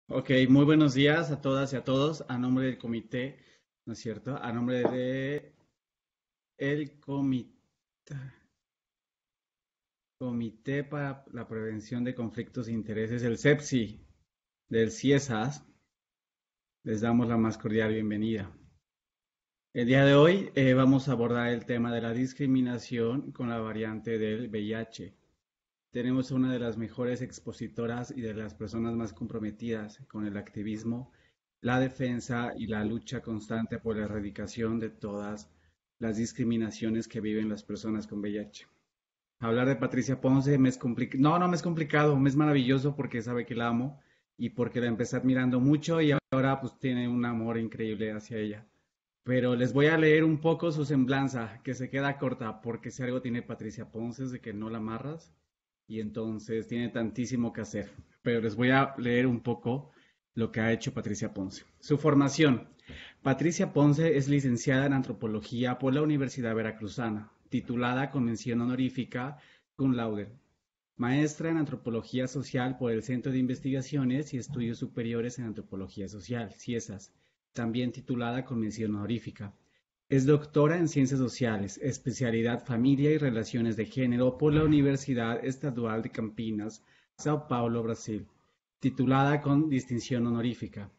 Ok, muy buenos días a todas y a todos. A nombre del comité, ¿no es cierto? A nombre de el Comité para la Prevención de Conflictos de Intereses, el CEPSI, del CIESAS, les damos la más cordial bienvenida. El día de hoy vamos a abordar el tema de la discriminación con la variante del VIH. Tenemos a una de las mejores expositoras y de las personas más comprometidas con el activismo, la defensa y la lucha constante por la erradicación de todas las discriminaciones que viven las personas con VIH. Hablar de Patricia Ponce me es complicado. No, no me es complicado, me es maravilloso porque sabe que la amo y porque la empecé admirando mucho y ahora pues tiene un amor increíble hacia ella. Pero les voy a leer un poco su semblanza, que se queda corta, porque si algo tiene Patricia Ponce es de que no la amarras y entonces tiene tantísimo que hacer. Pero les voy a leer un poco lo que ha hecho Patricia Ponce. Su formación. Patricia Ponce es licenciada en antropología por la Universidad Veracruzana, titulada con mención honorífica cum laude. Maestra en antropología social por el Centro de Investigaciones y Estudios Superiores en Antropología Social, CIESAS, también titulada con mención honorífica. Es doctora en Ciencias Sociales, especialidad Familia y Relaciones de Género por la Universidad Estadual de Campinas, Sao Paulo, Brasil, titulada con distinción honorífica.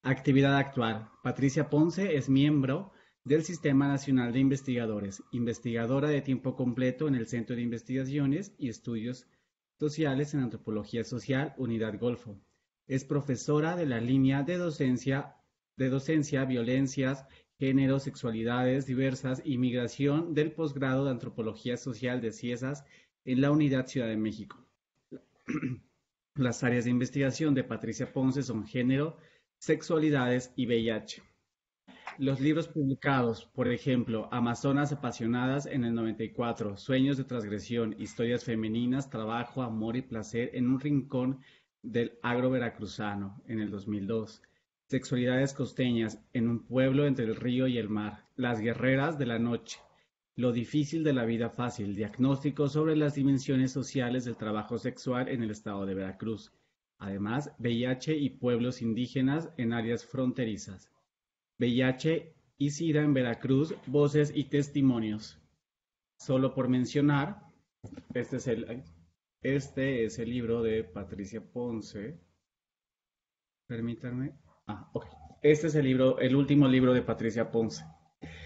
Actividad actual. Patricia Ponce es miembro del Sistema Nacional de Investigadores, investigadora de tiempo completo en el Centro de Investigaciones y Estudios Sociales en Antropología Social, Unidad Golfo. Es profesora de la línea de docencia Violencias, Género, Sexualidades Diversas y Migración del posgrado de Antropología Social de CIESAS en la Unidad Ciudad de México. Las áreas de investigación de Patricia Ponce son género, sexualidades y VIH. Los libros publicados, por ejemplo, Amazonas apasionadas en el 94, Sueños de transgresión, historias femeninas, trabajo, amor y placer en un rincón del agro veracruzano en el 2002, Sexualidades costeñas en un pueblo entre el río y el mar, Las guerreras de la noche, Lo difícil de la vida fácil, diagnóstico sobre las dimensiones sociales del trabajo sexual en el estado de Veracruz. Además, VIH y pueblos indígenas en áreas fronterizas. VIH y SIDA en Veracruz, voces y testimonios. Solo por mencionar, este es el, este es el libro de Patricia Ponce. Permítanme. Ok. Este es el libro, el último libro de Patricia Ponce.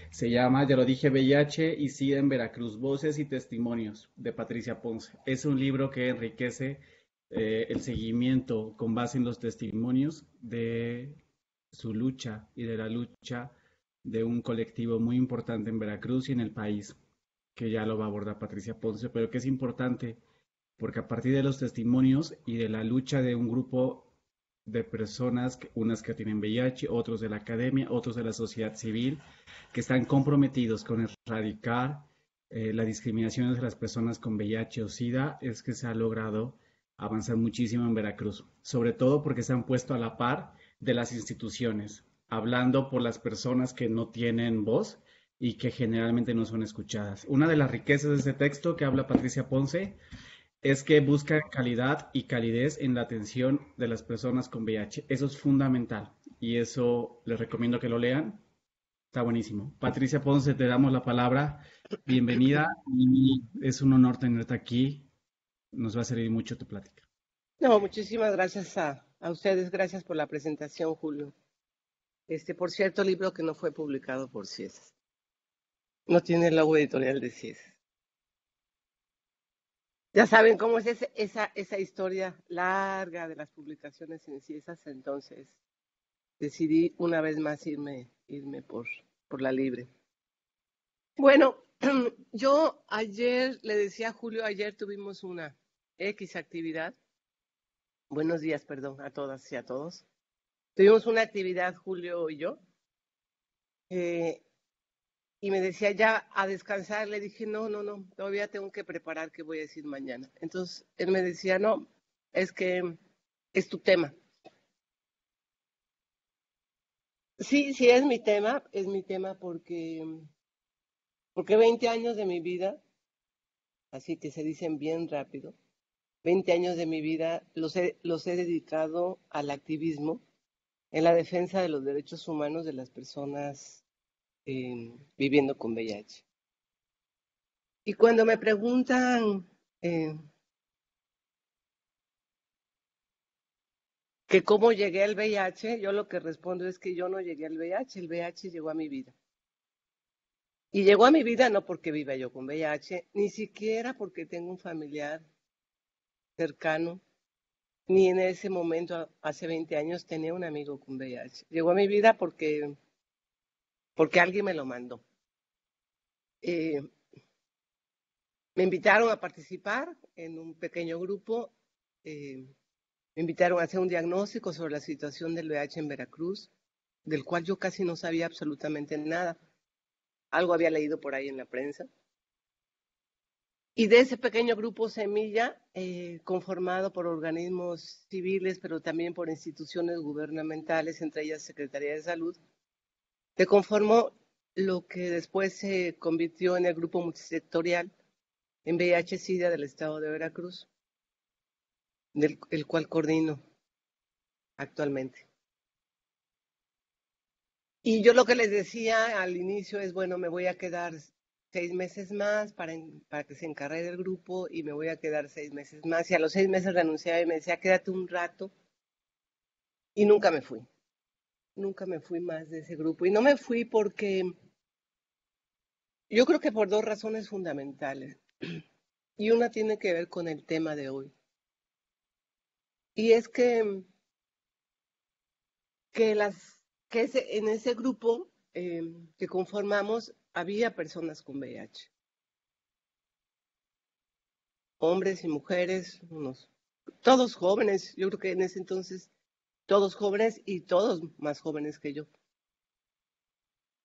Se llama, ya lo dije, VIH y SIDA en Veracruz, voces y testimonios de Patricia Ponce. Es un libro que enriquece el seguimiento con base en los testimonios de su lucha y de la lucha de un colectivo muy importante en Veracruz y en el país, que ya lo va a abordar Patricia Ponce, pero que es importante porque a partir de los testimonios y de la lucha de un grupo de personas, unas que tienen VIH, otros de la academia, otros de la sociedad civil, que están comprometidos con erradicar la discriminación de las personas con VIH o SIDA, es que se ha logrado avanzar muchísimo en Veracruz, sobre todo porque se han puesto a la par de las instituciones, hablando por las personas que no tienen voz y que generalmente no son escuchadas. Una de las riquezas de este texto que habla Patricia Ponce es que busca calidad y calidez en la atención de las personas con VIH. Eso es fundamental y eso les recomiendo que lo lean. Está buenísimo. Patricia Ponce, te damos la palabra. Bienvenida y es un honor tenerte aquí. Nos va a servir mucho tu plática. No, muchísimas gracias a ustedes, gracias por la presentación, Julio. Por cierto, libro que no fue publicado por CIESAS. No tiene el logo editorial de CIESAS. Ya saben cómo es esa historia larga de las publicaciones en CIESAS, entonces decidí una vez más irme por la libre. Bueno, yo ayer, le decía a Julio, ayer tuvimos una X actividad. Buenos días, perdón, a todas y a todos. Tuvimos una actividad, Julio y yo, eh, y me decía ya a descansar. Le dije, no, no, no, todavía tengo que preparar qué voy a decir mañana. Entonces él me decía, no, es que es tu tema. Sí, sí, es mi tema porque 20 años de mi vida, así que se dicen bien rápido, 20 años de mi vida los he dedicado al activismo en la defensa de los derechos humanos de las personas viviendo con VIH. Y cuando me preguntan eh, que cómo llegué al VIH, yo lo que respondo es que yo no llegué al VIH, el VIH llegó a mi vida. Y llegó a mi vida no porque viva yo con VIH, ni siquiera porque tengo un familiar cercano, ni en ese momento, hace 20 años, tenía un amigo con VIH. Llegó a mi vida porque alguien me lo mandó. Eh, Me invitaron a participar en un pequeño grupo, me invitaron a hacer un diagnóstico sobre la situación del VIH en Veracruz, del cual yo casi no sabía absolutamente nada. Algo había leído por ahí en la prensa. Y de ese pequeño grupo Semilla, conformado por organismos civiles, pero también por instituciones gubernamentales, entre ellas Secretaría de Salud, se conformó lo que después se convirtió en el grupo multisectorial en VIH-Sida del estado de Veracruz, el cual coordino actualmente. Y yo lo que les decía al inicio es, bueno, me voy a quedar 6 meses más para que se encargue el grupo y me voy a quedar 6 meses más. Y a los 6 meses renunciaba y me decía, quédate un rato. Y nunca me fui más de ese grupo. Y no me fui porque yo creo que por dos razones fundamentales. Y una tiene que ver con el tema de hoy. Y es que, en ese grupo que conformamos había personas con VIH. Hombres y mujeres, todos jóvenes, yo creo que en ese entonces todos jóvenes y todos más jóvenes que yo.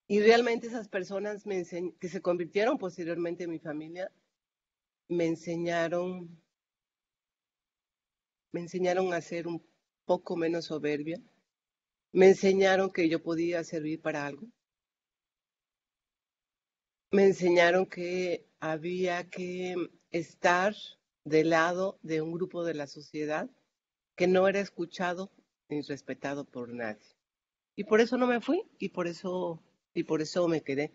Y realmente esas personas que se convirtieron posteriormente en mi familia, me enseñaron, me enseñaron a ser un poco menos soberbia, me enseñaron que yo podía servir para algo, me enseñaron que había que estar del lado de un grupo de la sociedad que no era escuchado ni respetado por nadie. Y por eso no me fui y por eso me quedé.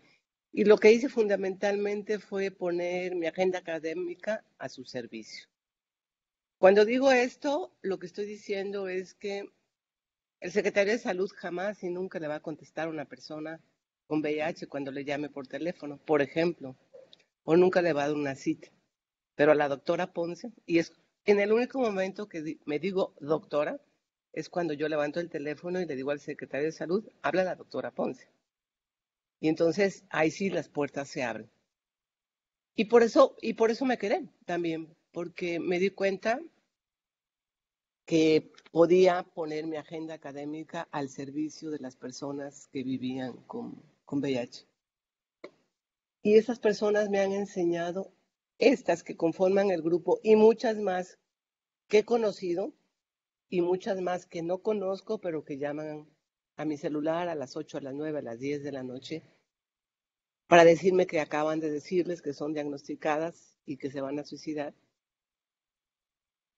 Y lo que hice fundamentalmente fue poner mi agenda académica a su servicio. Cuando digo esto, lo que estoy diciendo es que el secretario de Salud jamás y nunca le va a contestar a una persona con VIH cuando le llame por teléfono, por ejemplo, o nunca le va a dar una cita. Pero a la doctora Ponce, y es en el único momento que me digo doctora, es cuando yo levanto el teléfono y le digo al secretario de Salud, habla la doctora Ponce. Y entonces ahí sí las puertas se abren. Y por eso me quedé también, porque me di cuenta que podía poner mi agenda académica al servicio de las personas que vivían con VIH. Y esas personas me han enseñado, estas que conforman el grupo y muchas más que he conocido y muchas más que no conozco, pero que llaman a mi celular a las 8, a las 9, a las 10 de la noche para decirme que acaban de decirles que son diagnosticadas y que se van a suicidar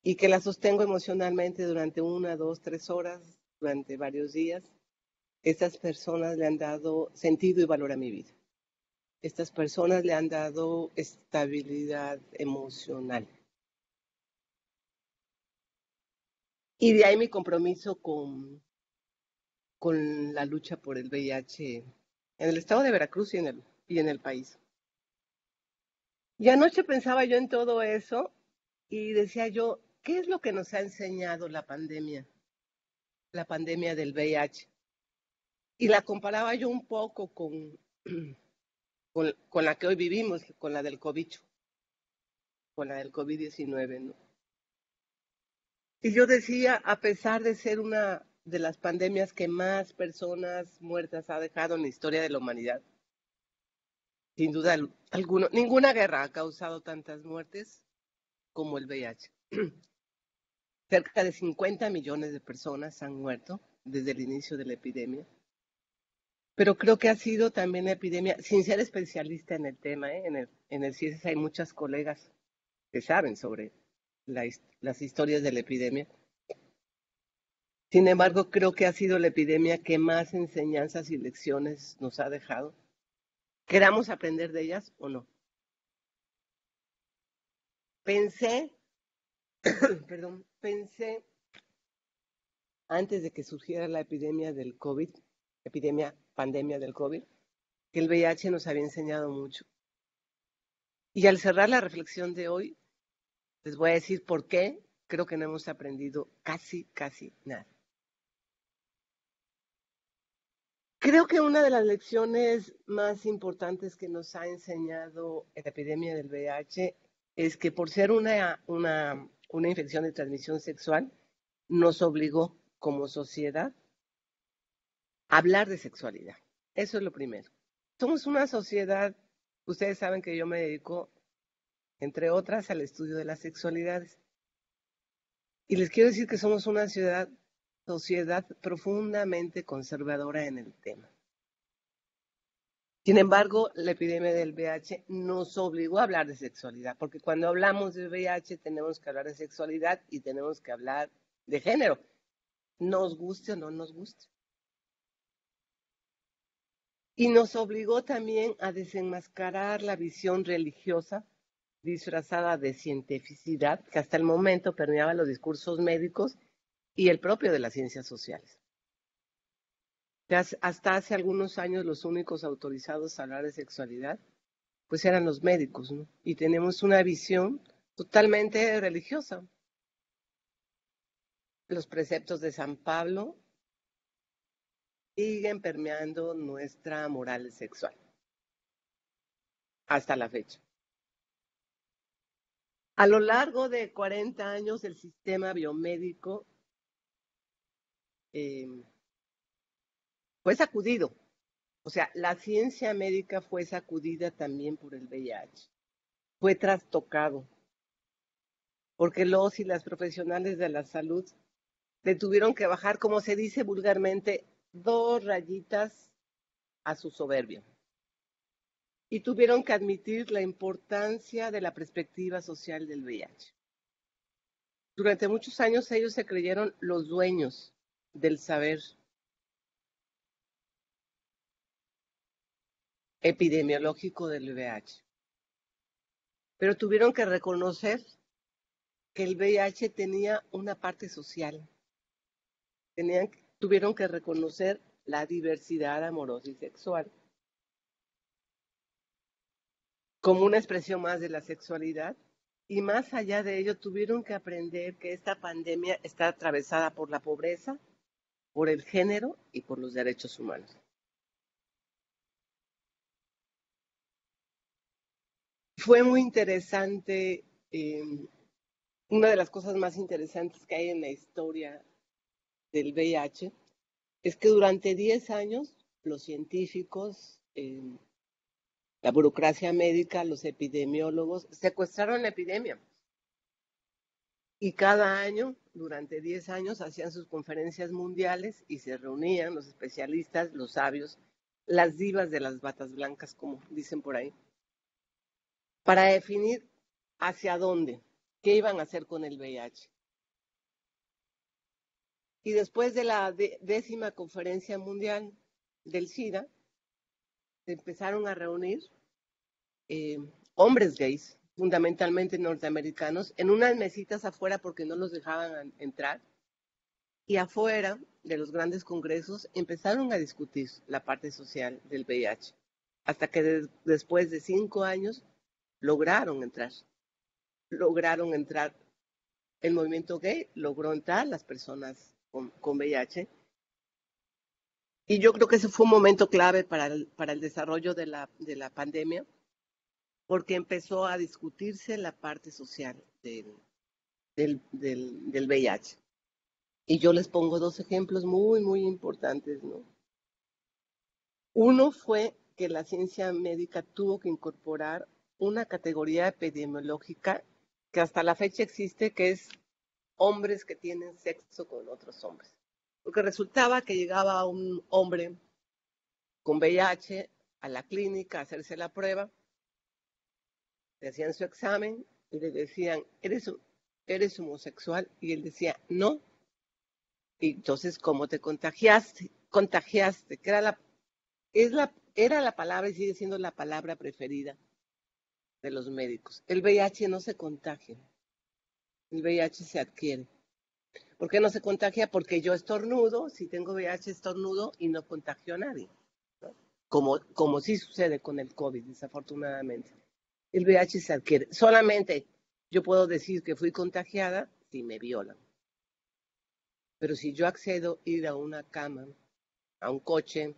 y que las sostengo emocionalmente durante 1, 2, 3 horas, durante varios días. Estas personas le han dado sentido y valor a mi vida. Estas personas le han dado estabilidad emocional. Y de ahí mi compromiso con la lucha por el VIH en el estado de Veracruz y en el país. Y anoche pensaba yo en todo eso y decía yo, ¿qué es lo que nos ha enseñado la pandemia del VIH? Y la comparaba yo un poco con la que hoy vivimos, con la del COVID, con la del COVID-19, ¿no? Y yo decía, a pesar de ser una de las pandemias que más personas muertas ha dejado en la historia de la humanidad, sin duda alguna, ninguna guerra ha causado tantas muertes como el VIH. Cerca de 50 millones de personas han muerto desde el inicio de la epidemia. Pero creo que ha sido también la epidemia, sin ser especialista en el tema, en el CIESES hay muchas colegas que saben sobre las historias de la epidemia. Sin embargo, creo que ha sido la epidemia que más enseñanzas y lecciones nos ha dejado. ¿Queramos aprender de ellas o no? Pensé antes de que surgiera la epidemia del COVID, pandemia del COVID, que el VIH nos había enseñado mucho. Y al cerrar la reflexión de hoy, les voy a decir por qué creo que no hemos aprendido casi nada. Creo que una de las lecciones más importantes que nos ha enseñado la epidemia del VIH es que por ser una infección de transmisión sexual, nos obligó como sociedad a hablar de sexualidad. Eso es lo primero. Somos una sociedad, ustedes saben que yo me dedico, entre otras, al estudio de las sexualidades. Y les quiero decir que somos una sociedad profundamente conservadora en el tema. Sin embargo, la epidemia del VIH nos obligó a hablar de sexualidad, porque cuando hablamos de VIH tenemos que hablar de sexualidad y tenemos que hablar de género, nos guste o no nos guste. Y nos obligó también a desenmascarar la visión religiosa disfrazada de cientificidad que hasta el momento permeaba los discursos médicos y el propio de las ciencias sociales. Hasta hace algunos años los únicos autorizados a hablar de sexualidad pues eran los médicos, ¿no? Y tenemos una visión totalmente religiosa. Los preceptos de San Pablo siguen permeando nuestra moral sexual hasta la fecha. A lo largo de 40 años el sistema biomédico fue sacudido. O sea, la ciencia médica fue sacudida también por el VIH. Fue trastocado. Porque los y las profesionales de la salud le tuvieron que bajar, como se dice vulgarmente, 2 rayitas a su soberbia. Y tuvieron que admitir la importancia de la perspectiva social del VIH. Durante muchos años ellos se creyeron los dueños del saber epidemiológico del VIH. Pero tuvieron que reconocer que el VIH tenía una parte social. Tuvieron que reconocer la diversidad amorosa y sexual como una expresión más de la sexualidad. Y más allá de ello, tuvieron que aprender que esta pandemia está atravesada por la pobreza, por el género y por los derechos humanos. Fue muy interesante, una de las cosas más interesantes que hay en la historia del VIH es que durante 10 años los científicos, la burocracia médica, los epidemiólogos secuestraron la epidemia. Y cada año, durante 10 años, hacían sus conferencias mundiales y se reunían los especialistas, los sabios, las divas de las batas blancas, como dicen por ahí, para definir hacia dónde, qué iban a hacer con el VIH. Y después de la 10ª conferencia mundial del SIDA, se empezaron a reunir hombres gays, fundamentalmente norteamericanos, en unas mesitas afuera porque no los dejaban entrar. Y afuera de los grandes congresos empezaron a discutir la parte social del VIH, hasta que después de 5 años lograron entrar. El movimiento gay logró entrar, las personas con VIH. Y yo creo que ese fue un momento clave para el desarrollo de la pandemia, porque empezó a discutirse la parte social del VIH. Y yo les pongo 2 ejemplos muy importantes, ¿no? Uno fue que la ciencia médica tuvo que incorporar una categoría epidemiológica que hasta la fecha existe, que es hombres que tienen sexo con otros hombres. Porque resultaba que llegaba un hombre con VIH a la clínica a hacerse la prueba, le hacían su examen y le decían, ¿eres homosexual? Y él decía, no. Y entonces, ¿cómo te contagiaste? Contagiaste, que era la palabra y sigue siendo la palabra preferida de los médicos. El VIH no se contagia, el VIH se adquiere. ¿Por qué no se contagia? Porque yo estornudo, si tengo VIH estornudo y no contagio a nadie, ¿no? Como sí sucede con el COVID, desafortunadamente. El VIH se adquiere. Solamente yo puedo decir que fui contagiada si me violan. Pero si yo accedo a ir a una cama, a un coche,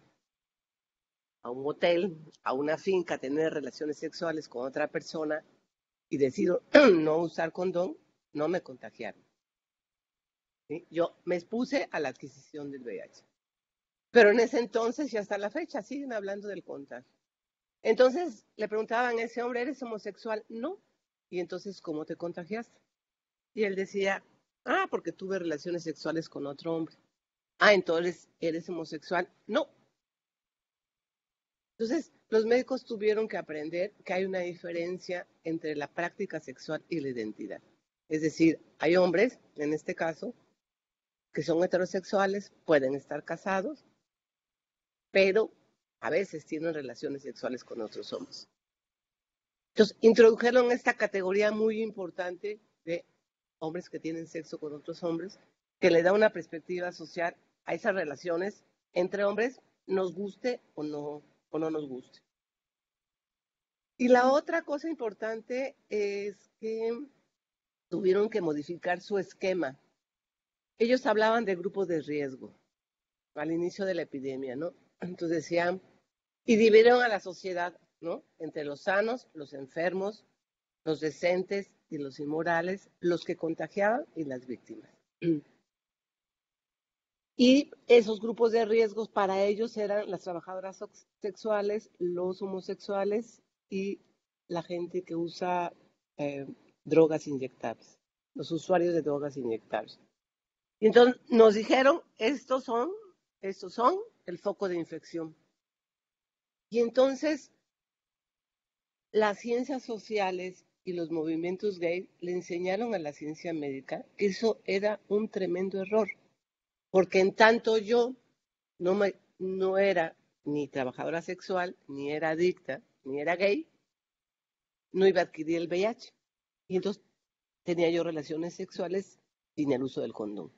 a un hotel, a una finca, a tener relaciones sexuales con otra persona y decido no usar condón, no me contagiaron. ¿Sí? Yo me expuse a la adquisición del VIH. Pero en ese entonces y hasta la fecha siguen hablando del contagio. Entonces le preguntaban a ese hombre, ¿eres homosexual? No. Y entonces, ¿cómo te contagiaste? Y él decía, porque tuve relaciones sexuales con otro hombre. Entonces, ¿eres homosexual? No. Entonces, los médicos tuvieron que aprender que hay una diferencia entre la práctica sexual y la identidad. Es decir, hay hombres, en este caso, que son heterosexuales, pueden estar casados, pero a veces tienen relaciones sexuales con otros hombres. Entonces, introdujeron esta categoría muy importante de hombres que tienen sexo con otros hombres, que le da una perspectiva social a esas relaciones entre hombres, nos guste o no nos guste. Y la otra cosa importante es que tuvieron que modificar su esquema. Ellos hablaban de grupos de riesgo al inicio de la epidemia, ¿no? Entonces decían, y dividieron a la sociedad, ¿no? Entre los sanos, los enfermos, los decentes y los inmorales, los que contagiaban y las víctimas. Y esos grupos de riesgos para ellos eran las trabajadoras sexuales, los homosexuales y la gente que usa drogas inyectables, los usuarios de drogas inyectables. Y entonces nos dijeron, estos son el foco de infección. Y entonces las ciencias sociales y los movimientos gay le enseñaron a la ciencia médica que eso era un tremendo error, porque en tanto yo no era ni trabajadora sexual, ni era adicta, ni era gay, no iba a adquirir el VIH. Y entonces tenía yo relaciones sexuales sin el uso del condón.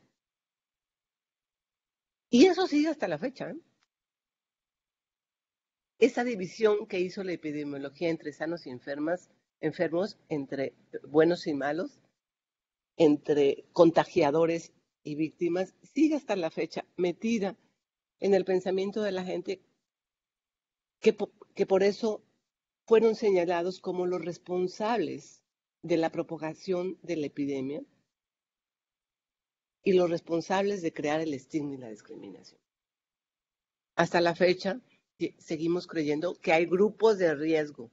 Y eso sigue hasta la fecha, ¿eh? Esa división que hizo la epidemiología entre sanos y enfermos, entre buenos y malos, entre contagiadores y víctimas, sigue hasta la fecha metida en el pensamiento de la gente que por eso fueron señalados como los responsables de la propagación de la epidemia y los responsables de crear el estigma y la discriminación. Hasta la fecha, seguimos creyendo que hay grupos de riesgo.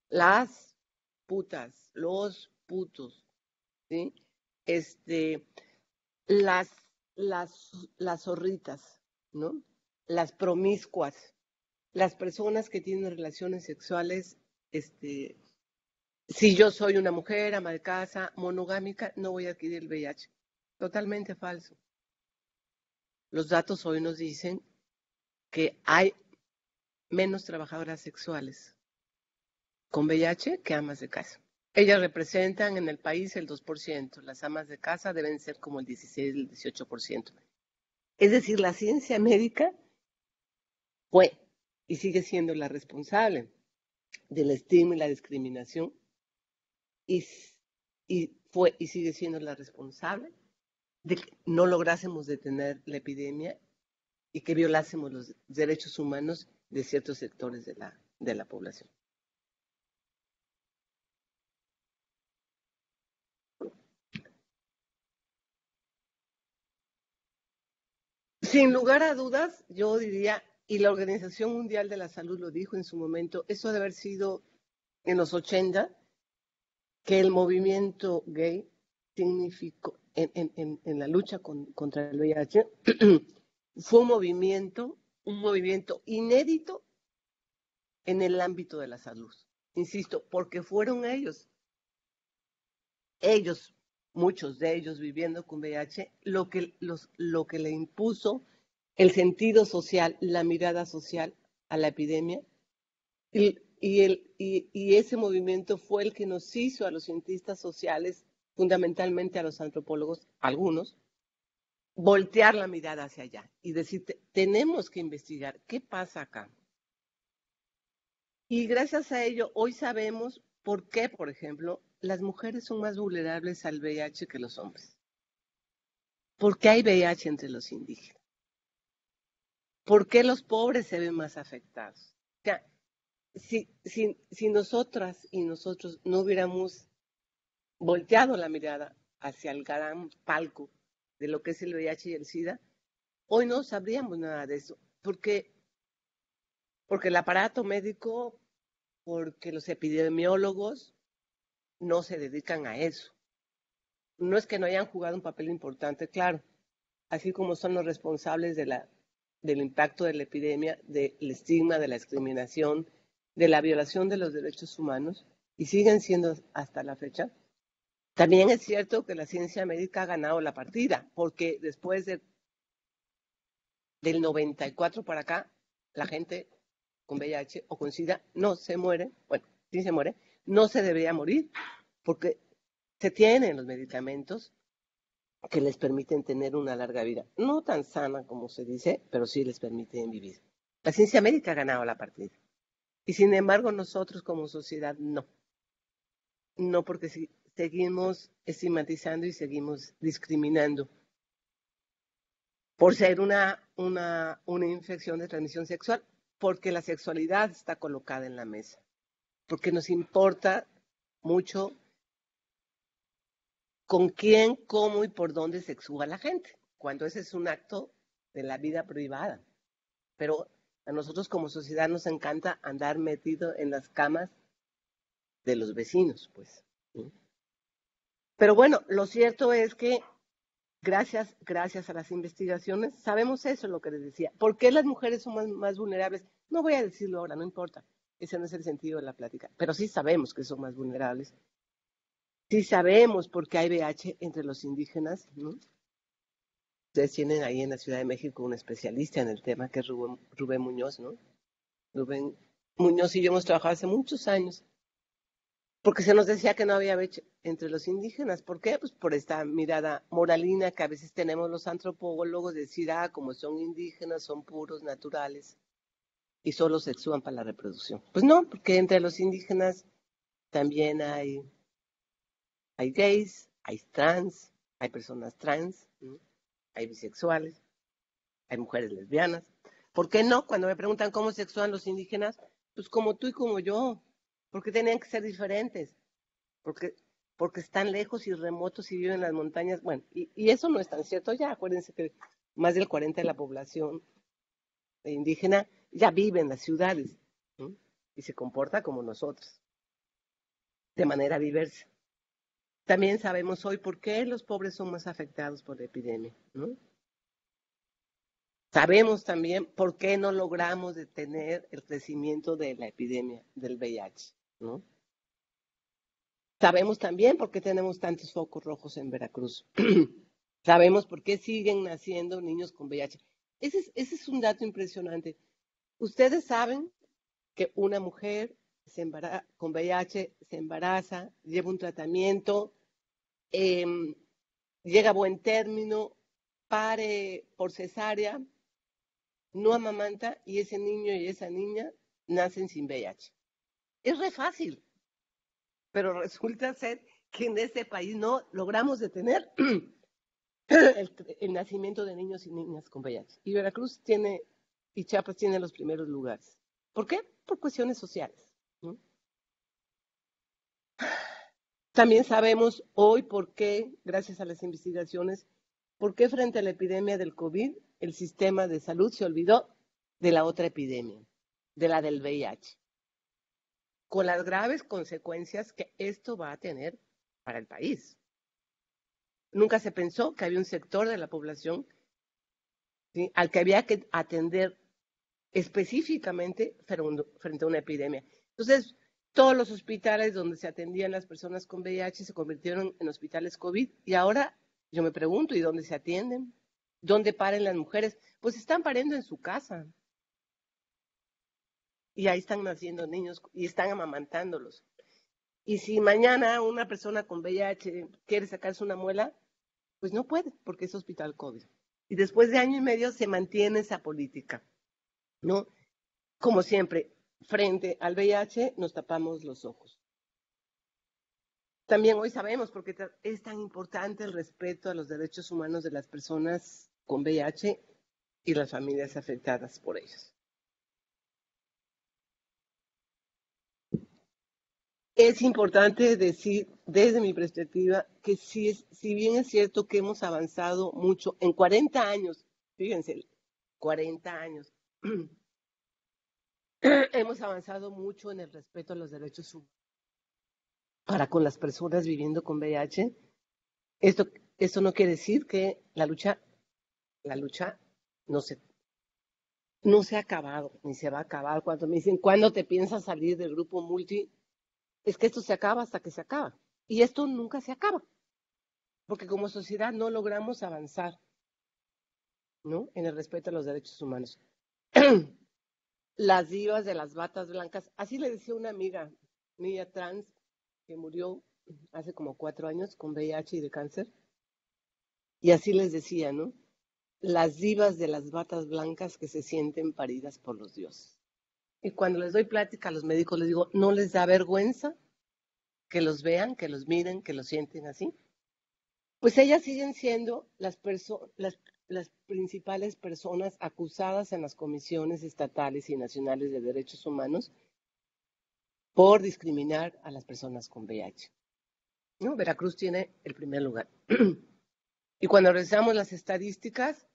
Las putas, los putos, ¿sí? Las, las zorritas, ¿no? Las promiscuas, las personas que tienen relaciones sexuales, si yo soy una mujer ama de casa, monogámica, no voy a adquirir el VIH. Totalmente falso. Los datos hoy nos dicen que hay menos trabajadoras sexuales con VIH que amas de casa. Ellas representan en el país el 2%, las amas de casa deben ser como el 16, el 18%. Es decir, la ciencia médica fue y sigue siendo la responsable del estigma y la discriminación y fue y sigue siendo la responsable de que no lográsemos detener la epidemia y que violásemos los derechos humanos de ciertos sectores de la población. Sin lugar a dudas, yo diría, y la Organización Mundial de la Salud lo dijo en su momento, eso debe haber sido en los 80, que el movimiento gay significó, en la lucha contra el VIH, fue un movimiento inédito en el ámbito de la salud. Insisto, porque fueron ellos muchos de ellos viviendo con VIH, lo que le impuso el sentido social, la mirada social a la epidemia, y ese movimiento fue el que nos hizo a los cientistas sociales, fundamentalmente a los antropólogos, algunos, voltear la mirada hacia allá y decir, tenemos que investigar qué pasa acá. Y gracias a ello, hoy sabemos por qué, por ejemplo, las mujeres son más vulnerables al VIH que los hombres. ¿Por qué hay VIH entre los indígenas? ¿Por qué los pobres se ven más afectados? O sea, si nosotras y nosotros no hubiéramos volteado la mirada hacia el gran palco de lo que es el VIH y el SIDA, hoy no sabríamos nada de eso, porque el aparato médico, porque los epidemiólogos no se dedican a eso. No es que no hayan jugado un papel importante, claro, así como son los responsables del impacto de la epidemia, del estigma, de la discriminación, de la violación de los derechos humanos, y siguen siendo hasta la fecha. También es cierto que la ciencia médica ha ganado la partida, porque después del 94 para acá, la gente con VIH o con SIDA no se muere, bueno, sí se muere, no se debería morir, porque se tienen los medicamentos que les permiten tener una larga vida. No tan sana como se dice, pero sí les permiten vivir. La ciencia médica ha ganado la partida. Y sin embargo, nosotros como sociedad no. No, porque seguimos estigmatizando y seguimos discriminando por ser una infección de transmisión sexual, porque la sexualidad está colocada en la mesa, porque nos importa mucho con quién, cómo y por dónde sexúa la gente, cuando ese es un acto de la vida privada. Pero a nosotros como sociedad nos encanta andar metido en las camas de los vecinos, pues. ¿Sí? Pero bueno, lo cierto es que gracias a las investigaciones sabemos eso, lo que les decía. ¿Por qué las mujeres son más vulnerables? No voy a decirlo ahora, no importa. Ese no es el sentido de la plática. Pero sí sabemos que son más vulnerables. Sí sabemos por qué hay VIH entre los indígenas, ¿no? Ustedes tienen ahí en la Ciudad de México un especialista en el tema, que es Rubén Muñoz, ¿no? Rubén Muñoz y yo hemos trabajado hace muchos años, porque se nos decía que no había VIH entre los indígenas. ¿Por qué? Pues por esta mirada moralina que a veces tenemos los antropólogos, de decir, como son indígenas, son puros, naturales, y solo sexúan para la reproducción. Pues no, porque entre los indígenas también hay gays, hay trans, hay personas trans, ¿no? Hay bisexuales, hay mujeres lesbianas. ¿Por qué no? Cuando me preguntan cómo sexúan los indígenas, pues como tú y como yo. ¿Por qué tenían que ser diferentes? Porque están lejos y remotos y viven en las montañas. Bueno, y eso no es tan cierto ya. Acuérdense que más del 40% de la población indígena ya vive en las ciudades, ¿no? Y se comporta como nosotros, de manera diversa. También sabemos hoy por qué los pobres son más afectados por la epidemia, ¿no? Sabemos también por qué no logramos detener el crecimiento de la epidemia del VIH, ¿no? Sabemos también por qué tenemos tantos focos rojos en Veracruz. Sabemos por qué siguen naciendo niños con VIH. Ese es un dato impresionante. Ustedes saben que una mujer con VIH se embaraza, lleva un tratamiento, llega a buen término, pare por cesárea, no amamanta y ese niño y esa niña nacen sin VIH. Es re fácil, pero resulta ser que en este país no logramos detener el nacimiento de niños y niñas con VIH. Y Veracruz y Chiapas tiene los primeros lugares. ¿Por qué? Por cuestiones sociales, ¿no? También sabemos hoy por qué, gracias a las investigaciones, por qué frente a la epidemia del COVID, el sistema de salud se olvidó de la otra epidemia, de la del VIH, con las graves consecuencias que esto va a tener para el país. Nunca se pensó que había un sector de la población, ¿sí?, al que había que atender específicamente frente a una epidemia. Entonces, Todos los hospitales donde se atendían las personas con VIH se convirtieron en hospitales COVID y ahora yo me pregunto, ¿y dónde se atienden? ¿Dónde paren las mujeres? Pues están pariendo en su casa. Y ahí están naciendo niños y están amamantándolos. Y si mañana una persona con VIH quiere sacarse una muela, pues no puede, porque es hospital COVID. Y después de año y medio se mantiene esa política, ¿no? Como siempre, frente al VIH nos tapamos los ojos. También hoy sabemos por qué es tan importante el respeto a los derechos humanos de las personas con VIH y las familias afectadas por ellos. Es importante decir, desde mi perspectiva, que si bien es cierto que hemos avanzado mucho en 40 años, fíjense, 40 años, hemos avanzado mucho en el respeto a los derechos humanos para con las personas viviendo con VIH. Esto no quiere decir que la lucha no se ha acabado, ni se va a acabar. Cuando me dicen, ¿cuándo te piensas salir del grupo multi? Es que esto se acaba hasta que se acaba. Y esto nunca se acaba, porque como sociedad no logramos avanzar, ¿no? En el respeto a los derechos humanos. Las divas de las batas blancas, así le decía una amiga mía trans que murió hace como 4 años con VIH y de cáncer, y así les decía, ¿no? Las divas de las batas blancas que se sienten paridas por los dioses. Y cuando les doy plática a los médicos, les digo, ¿no les da vergüenza que los vean, que los miren, que los sienten así? Pues ellas siguen siendo las principales personas acusadas en las comisiones estatales y nacionales de derechos humanos por discriminar a las personas con VIH. ¿No? Veracruz tiene el primer lugar. Y cuando revisamos las estadísticas,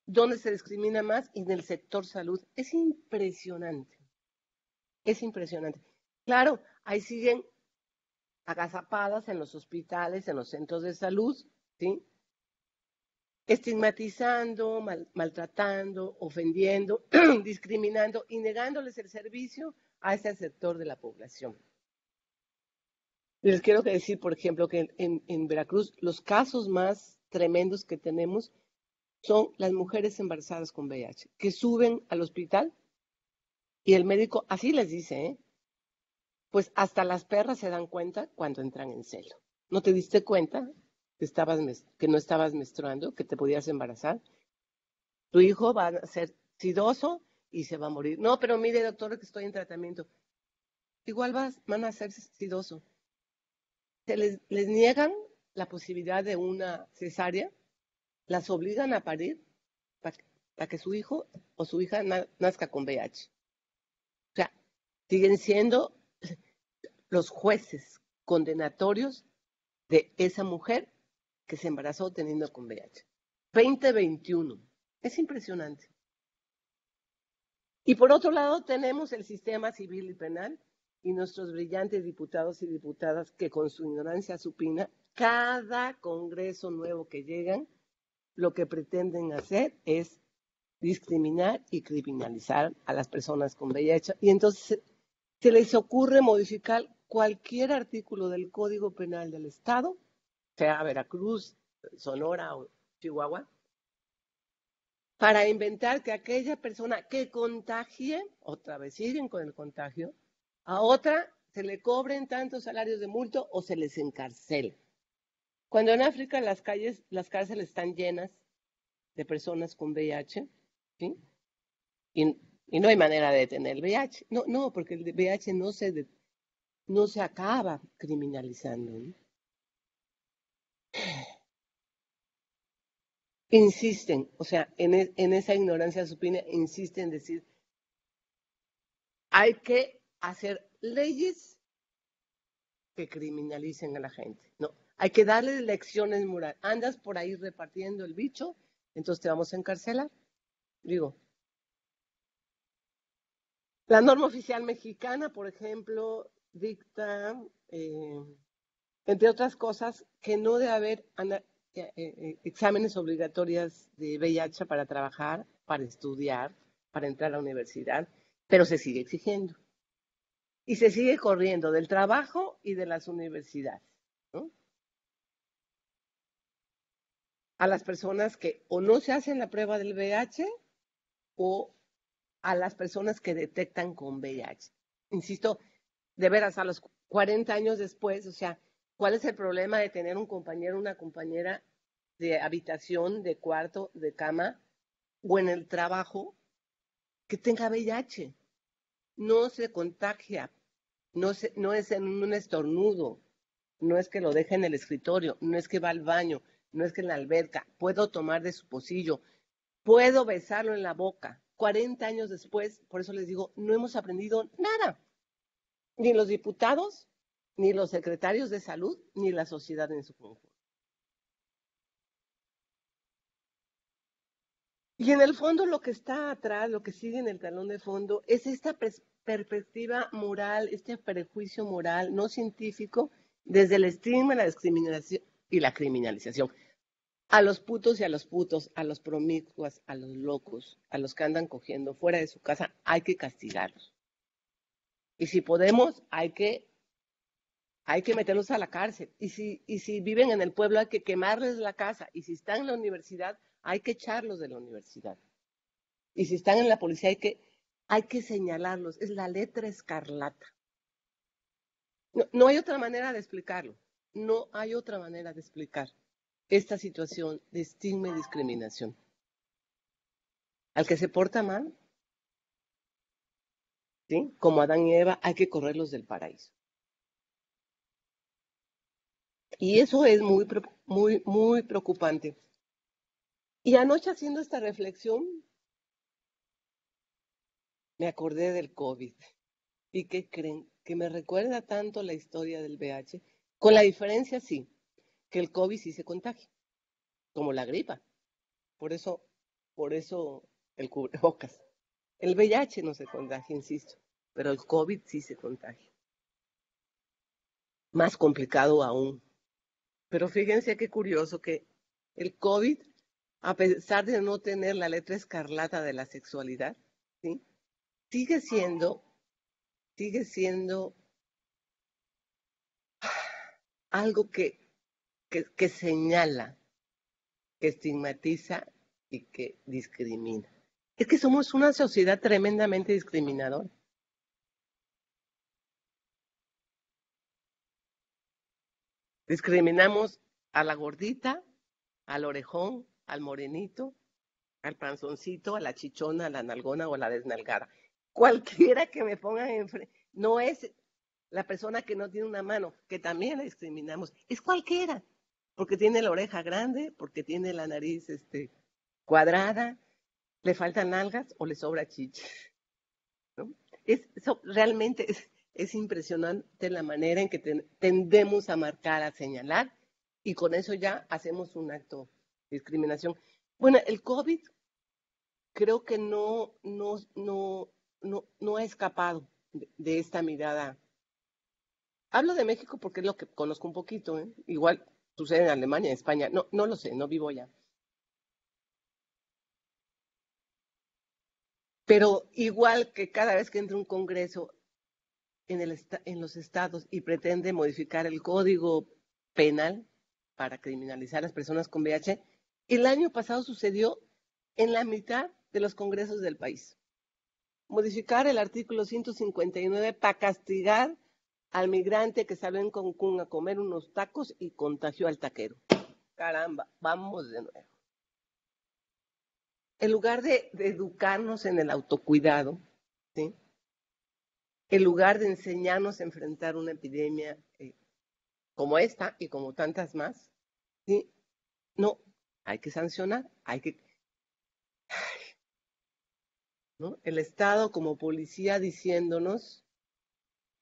¿dónde se discrimina más? En el sector salud. Es impresionante. Es impresionante. Claro, ahí siguen agazapadas en los hospitales, en los centros de salud, ¿sí? Estigmatizando, maltratando, ofendiendo, discriminando y negándoles el servicio a ese sector de la población. Les quiero decir, por ejemplo, que en Veracruz los casos más tremendos que tenemos son las mujeres embarazadas con VIH, que suben al hospital y el médico así les dice, pues hasta las perras se dan cuenta cuando entran en celo. ¿No te diste cuenta que no estabas menstruando, que te podías embarazar? Tu hijo va a ser sidoso y se va a morir. No, pero mire, doctor, que estoy en tratamiento. Igual van a ser sidoso. Les niegan la posibilidad de una cesárea, las obligan a parir para que su hijo o su hija nazca con VIH. O sea, siguen siendo los jueces condenatorios de esa mujer que se embarazó teniendo con VIH. 2021. Es impresionante. Y por otro lado tenemos el sistema civil y penal y nuestros brillantes diputados y diputadas que con su ignorancia supina, cada congreso nuevo que llegan, lo que pretenden hacer es discriminar y criminalizar a las personas con VIH. Y entonces se les ocurre modificar cualquier artículo del Código Penal del Estado, sea Veracruz, Sonora o Chihuahua, para inventar que aquella persona que contagie, otra vez siguen con el contagio, a otra se le cobren tantos salarios de multo o se les encarcele. Cuando en África las cárceles están llenas de personas con VIH, ¿sí? Y no hay manera de detener el VIH. No, porque el VIH no se acaba criminalizando, ¿no? Insisten, o sea, en esa ignorancia supina, insisten en decir, hay que hacer leyes que criminalicen a la gente. No, hay que darle lecciones morales. Andas por ahí repartiendo el bicho, entonces te vamos a encarcelar. Digo, la norma oficial mexicana, por ejemplo, dicta, entre otras cosas, que no debe haber exámenes obligatorios de VIH para trabajar, para estudiar, para entrar a la universidad, pero se sigue exigiendo. Y se sigue corriendo del trabajo y de las universidades, ¿no? A las personas que o no se hacen la prueba del VIH o a las personas que detectan con VIH. Insisto, de veras, a los 40 años después, o sea, ¿cuál es el problema de tener un compañero, una compañera de habitación, de cuarto, de cama o en el trabajo que tenga VIH? No se contagia, no es en un estornudo, no es que lo deje en el escritorio, no es que va al baño, no es que en la alberca, puedo tomar de su pocillo, puedo besarlo en la boca. 40 años después, por eso les digo, no hemos aprendido nada, ni los diputados, ni los secretarios de salud, ni la sociedad en su conjunto. Y en el fondo lo que está atrás, lo que sigue en el talón de fondo, es esta perspectiva moral, este prejuicio moral no científico desde el estigma, la discriminación y la criminalización. A los putos y a los putos, a los promiscuos, a los locos, a los que andan cogiendo fuera de su casa, hay que castigarlos. Y si podemos, hay que meterlos a la cárcel. Y si viven en el pueblo, hay que quemarles la casa. Y si están en la universidad, hay que echarlos de la universidad. Y si están en la policía, hay que señalarlos. Es la letra escarlata. No hay otra manera de explicarlo. No hay otra manera de explicar esta situación de estigma y discriminación. Al que se porta mal, ¿sí? Como Adán y Eva, hay que correrlos del paraíso. Y eso es muy preocupante. Y anoche haciendo esta reflexión, me acordé del COVID. ¿Y qué creen? Que me recuerda tanto la historia del VIH, con la diferencia, sí, que el COVID sí se contagia, como la gripa. Por eso el cubrebocas. El VIH no se contagia, insisto, pero el COVID sí se contagia. Más complicado aún. Pero fíjense qué curioso que el COVID, a pesar de no tener la letra escarlata de la sexualidad, ¿sí? sigue siendo algo que señala, que estigmatiza y que discrimina. Es que somos una sociedad tremendamente discriminadora. Discriminamos a la gordita, al orejón, al morenito, al panzoncito, a la chichona, a la nalgona o a la desnalgada. Cualquiera que me pongan enfrente, no es la persona que no tiene una mano, que también la discriminamos, es cualquiera, porque tiene la oreja grande, porque tiene la nariz cuadrada, le faltan nalgas o le sobra chicha, ¿no? Realmente es impresionante la manera en que tendemos a marcar, a señalar, y con eso ya hacemos un acto de discriminación. Bueno, el COVID creo que no ha escapado de esta mirada. Hablo de México porque es lo que conozco un poquito, ¿eh? Igual sucede en Alemania, en España, no lo sé, no vivo allá. Pero igual que cada vez que entra un congreso en los estados y pretende modificar el código penal para criminalizar a las personas con VIH, el año pasado sucedió en la mitad de los congresos del país. Modificar el artículo 159 para castigar al migrante que salió en Cancún a comer unos tacos y contagió al taquero. Caramba, vamos de nuevo. En lugar de educarnos en el autocuidado, ¿sí? En lugar de enseñarnos a enfrentar una epidemia como esta y como tantas más, ¿sí? No, hay que sancionar, ¿no? El Estado como policía diciéndonos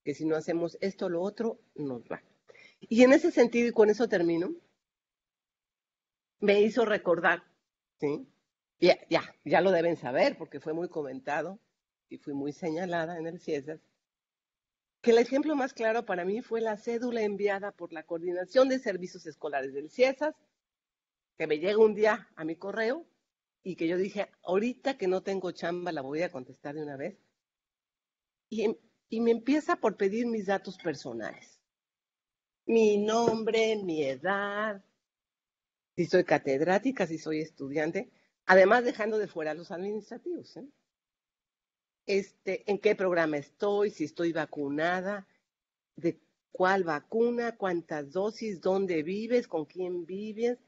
que si no hacemos esto o lo otro, nos va. Y en ese sentido, y con eso termino, me hizo recordar, ¿sí? Ya lo deben saber porque fue muy comentado y fui muy señalada en el CIESAS, que el ejemplo más claro para mí fue la cédula enviada por la Coordinación de Servicios Escolares del CIESAS, que me llega un día a mi correo y que yo dije, ahorita que no tengo chamba la voy a contestar de una vez. Y y me empieza por pedir mis datos personales. Mi nombre, mi edad, si soy catedrática, si soy estudiante, además dejando de fuera los administrativos, ¿eh? En qué programa estoy, si estoy vacunada, de cuál vacuna, cuántas dosis, dónde vives, con quién vives,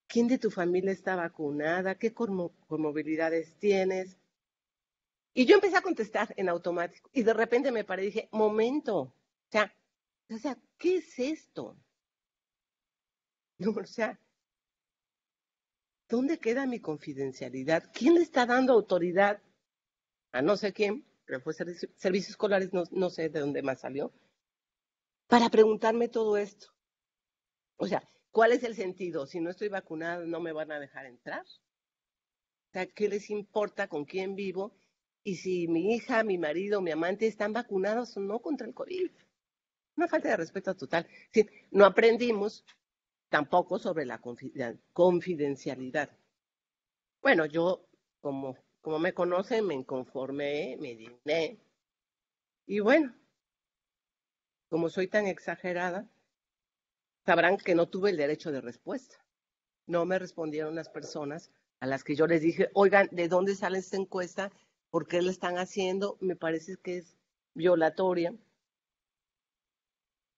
quién de tu familia está vacunada, qué comorbilidades tienes. Y yo empecé a contestar en automático y de repente me paré y dije, momento, o sea, ¿qué es esto? No, o sea, ¿dónde queda mi confidencialidad? ¿Quién le está dando autoridad a no sé quién, pero fue servicios escolares, no sé de dónde más salió, para preguntarme todo esto? O sea, ¿cuál es el sentido? Si no estoy vacunada, ¿no me van a dejar entrar? O sea, ¿qué les importa con quién vivo? Y si mi hija, mi marido, mi amante están vacunados o no contra el COVID. Una falta de respeto total. Sí, no aprendimos tampoco sobre la confidencialidad. Bueno, yo, como me conocen, me conformé, me digné. Y bueno, como soy tan exagerada, sabrán que no tuve el derecho de respuesta. No me respondieron las personas a las que yo les dije, oigan, ¿de dónde sale esta encuesta? ¿Por qué la están haciendo? Me parece que es violatoria.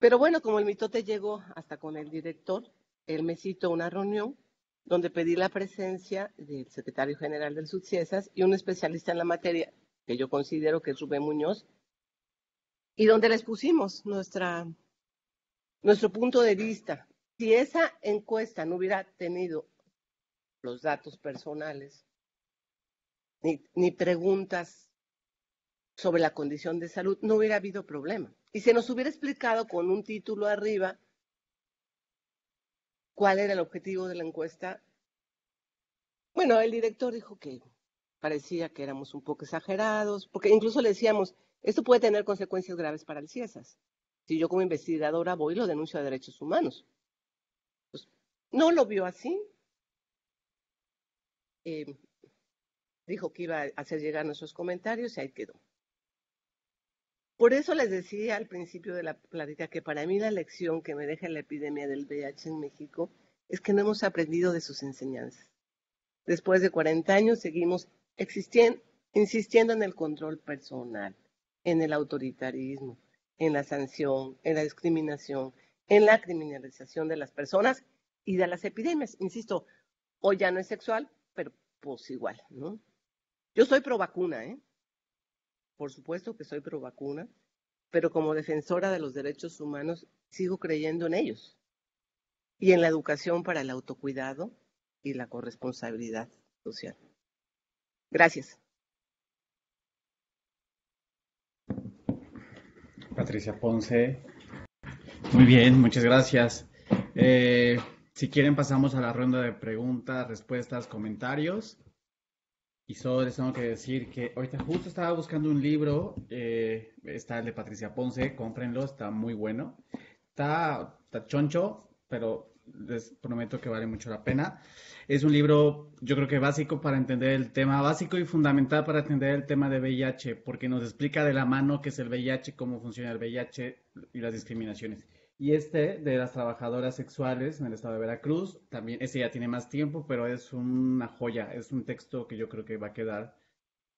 Pero bueno, como el mitote llegó hasta con el director, él me citó una reunión donde pedí la presencia del secretario general del SUTCIESAS y un especialista en la materia, que yo considero que es Rubén Muñoz, y donde les pusimos nuestro punto de vista. Si esa encuesta no hubiera tenido los datos personales, ni preguntas sobre la condición de salud, no hubiera habido problema. Y se nos hubiera explicado con un título arriba cuál era el objetivo de la encuesta. Bueno, el director dijo que parecía que éramos un poco exagerados, porque incluso le decíamos, esto puede tener consecuencias graves para el CIESAS. Si yo como investigadora voy y lo denuncio a derechos humanos. Pues, no lo vio así. Dijo que iba a hacer llegar nuestros comentarios y ahí quedó. Por eso les decía al principio de la plática que para mí la lección que me deja la epidemia del VIH en México es que no hemos aprendido de sus enseñanzas. Después de 40 años seguimos insistiendo en el control personal, en el autoritarismo, en la sanción, en la discriminación, en la criminalización de las personas y de las epidemias. Insisto, hoy ya no es sexual, pero pues igual, ¿no? Yo soy pro vacuna, ¿eh? Por supuesto que soy pro vacuna, pero como defensora de los derechos humanos sigo creyendo en ellos y en la educación para el autocuidado y la corresponsabilidad social. Gracias. Patricia Ponce. Muy bien, muchas gracias. Si quieren pasamos a la ronda de preguntas, respuestas, comentarios. Y solo les tengo que decir que ahorita justo estaba buscando un libro, está el de Patricia Ponce, cómprenlo, está muy bueno. Está choncho, pero les prometo que vale mucho la pena. Es un libro, yo creo que básico para entender el tema, básico y fundamental para entender el tema de VIH, porque nos explica de la mano qué es el VIH, cómo funciona el VIH y las discriminaciones. Y este de las trabajadoras sexuales en el estado de Veracruz, también, ese ya tiene más tiempo, pero es una joya, es un texto que yo creo que va a quedar,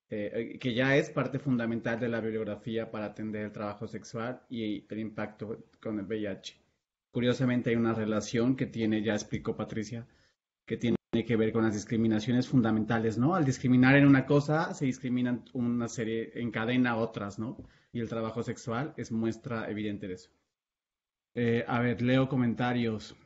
que ya es parte fundamental de la bibliografía para atender el trabajo sexual y el impacto con el VIH. Curiosamente hay una relación que tiene, ya explicó Patricia, que tiene que ver con las discriminaciones fundamentales, ¿no? Al discriminar en una cosa, se discriminan una serie, encadena otras, ¿no? Y el trabajo sexual es muestra evidente de eso. A ver, leo comentarios.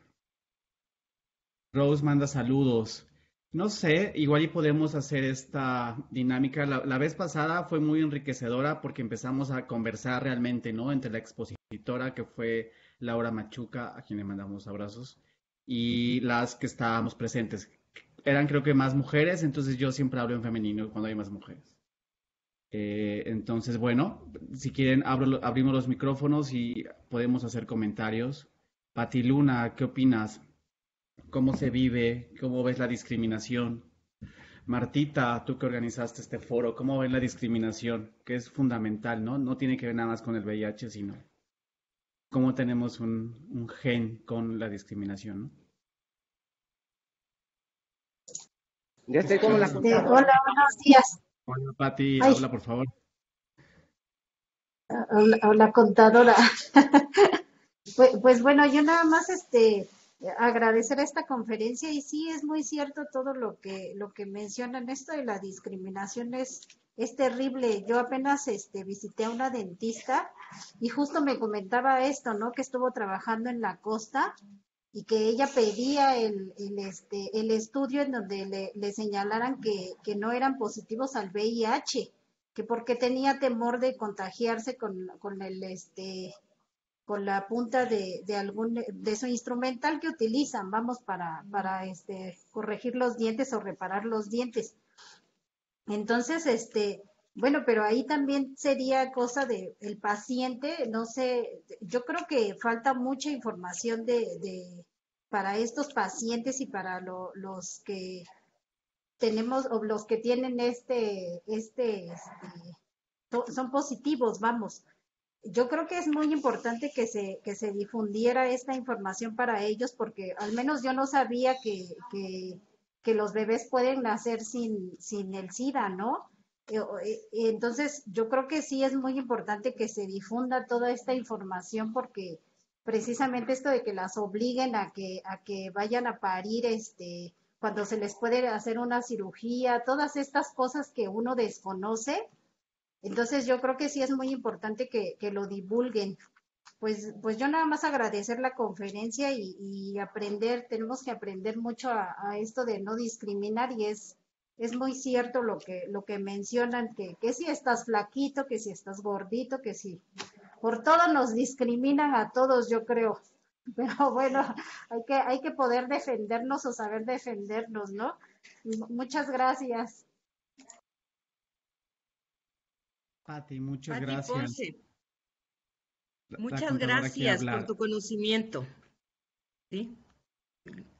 Rose manda saludos. No sé, igual y podemos hacer esta dinámica. La vez pasada fue muy enriquecedora porque empezamos a conversar realmente, ¿no? Entre la expositora que fue Laura Machuca, a quien le mandamos abrazos, y las que estábamos presentes. Eran creo que más mujeres, entonces yo siempre hablo en femenino cuando hay más mujeres. Entonces, bueno, si quieren, abrimos los micrófonos y podemos hacer comentarios. Pati Luna, ¿qué opinas? ¿Cómo se vive? ¿Cómo ves la discriminación? Martita, tú que organizaste este foro, ¿cómo ven la discriminación? Que es fundamental, ¿no? No tiene que ver nada más con el VIH, sino cómo tenemos un gen con la discriminación, ¿no? Ya estoy como la Hola, contadora. buenos días. Hola, Pati, Ay, habla por favor. hola, contadora. Pues bueno, yo nada más agradecer esta conferencia y sí es muy cierto todo lo que mencionan. Esto de la discriminación es terrible. Yo apenas visité a una dentista y justo me comentaba esto, ¿no? Que estuvo trabajando en la costa y que ella pedía el estudio en donde le señalaran que no eran positivos al VIH, que porque tenía temor de contagiarse con la punta de algún de su instrumental que utilizan, vamos, para corregir los dientes o reparar los dientes. Entonces, bueno, pero ahí también sería cosa de el paciente, no sé, yo creo que falta mucha información para estos pacientes y para los que tenemos o los que tienen son positivos, vamos. Yo creo que es muy importante que se difundiera esta información para ellos, porque al menos yo no sabía que los bebés pueden nacer sin el SIDA, ¿no? Entonces, yo creo que sí es muy importante que se difunda toda esta información, porque precisamente esto de que las obliguen a que vayan a parir, cuando se les puede hacer una cirugía, todas estas cosas que uno desconoce. Entonces yo creo que sí es muy importante que lo divulguen. Pues yo nada más agradecer la conferencia y aprender, tenemos que aprender mucho a esto de no discriminar, y es muy cierto lo que mencionan, que si estás flaquito, que si estás gordito, que si por todo nos discriminan a todos, yo creo. Pero bueno, hay que poder defendernos o saber defendernos, ¿no? Muchas gracias. Pati, muchas Pati gracias. Ponce, La muchas contadora quiere gracias por hablar. tu conocimiento, ¿sí?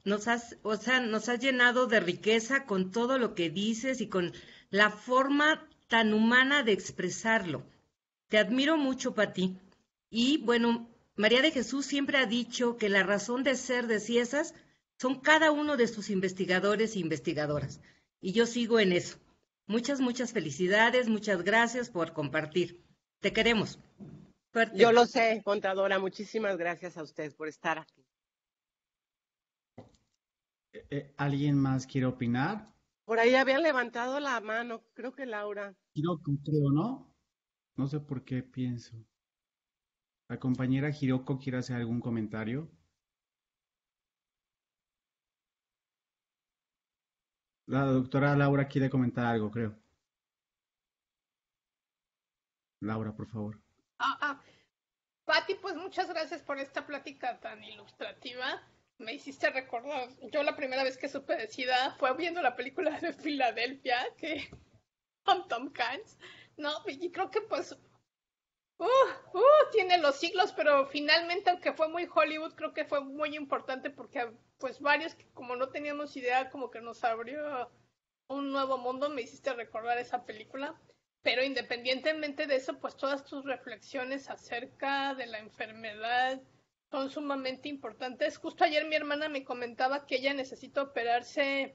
Nos has llenado de riqueza con todo lo que dices y con la forma tan humana de expresarlo. Te admiro mucho, Pati. Y bueno, María de Jesús siempre ha dicho que la razón de ser de CIESAS son cada uno de sus investigadores e investigadoras. Y yo sigo en eso. Muchas felicidades, muchas gracias por compartir. Te queremos. Suerte. Yo lo sé, contadora. Muchísimas gracias a usted por estar aquí. ¿Alguien más quiere opinar? Por ahí habían levantado la mano, creo que Laura. Creo, ¿no? No sé por qué pienso. ¿La compañera Hiroko quiere hacer algún comentario? La doctora Laura quiere comentar algo, creo. Laura, por favor. Pati, pues muchas gracias por esta plática tan ilustrativa. Me hiciste recordar, yo la primera vez que supe de SIDA fue viendo la película de Filadelfia, que con Tom Hanks, ¿no? Y creo que pues, tiene los siglos, pero finalmente, aunque fue muy Hollywood, creo que fue muy importante porque pues varios que como no teníamos idea, como que nos abrió un nuevo mundo. Me hiciste recordar esa película. Pero independientemente de eso, pues todas tus reflexiones acerca de la enfermedad son sumamente importantes. Justo ayer mi hermana me comentaba que ella necesita operarse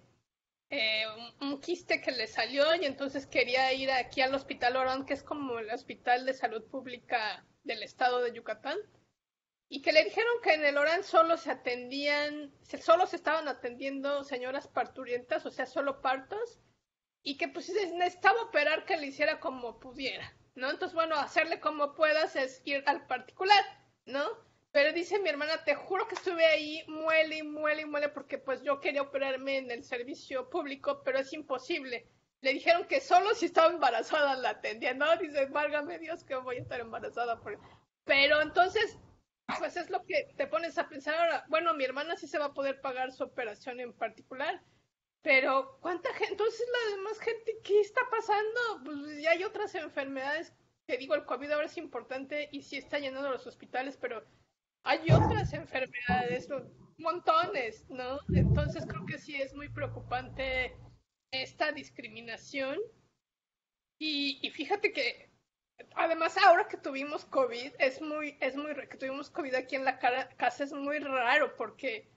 un quiste que le salió, y entonces quería ir aquí al Hospital Orón, que es como el hospital de salud pública del estado de Yucatán, y que le dijeron que en el Orán solo se estaban atendiendo señoras parturientas, o sea, solo partos, y que pues necesitaba operar, que le hiciera como pudiera, ¿no? Entonces, bueno, hacerle como puedas es ir al particular, ¿no? Pero dice mi hermana, te juro que estuve ahí, muele y muele y muele, porque pues yo quería operarme en el servicio público, pero es imposible. Le dijeron que solo si estaba embarazada la atendían, ¿no? Dice, válgame Dios, que voy a estar embarazada. Pero entonces, pues es lo que te pones a pensar ahora. Bueno, mi hermana sí se va a poder pagar su operación en particular, pero ¿cuánta gente? Entonces la demás gente, ¿qué está pasando? Pues ya hay otras enfermedades, que digo, el COVID ahora es importante y sí está llenando los hospitales, pero hay otras enfermedades, montones, ¿no? Entonces creo que sí es muy preocupante esta discriminación. Y fíjate que además ahora que tuvimos COVID, que tuvimos COVID aquí en la casa es muy raro porque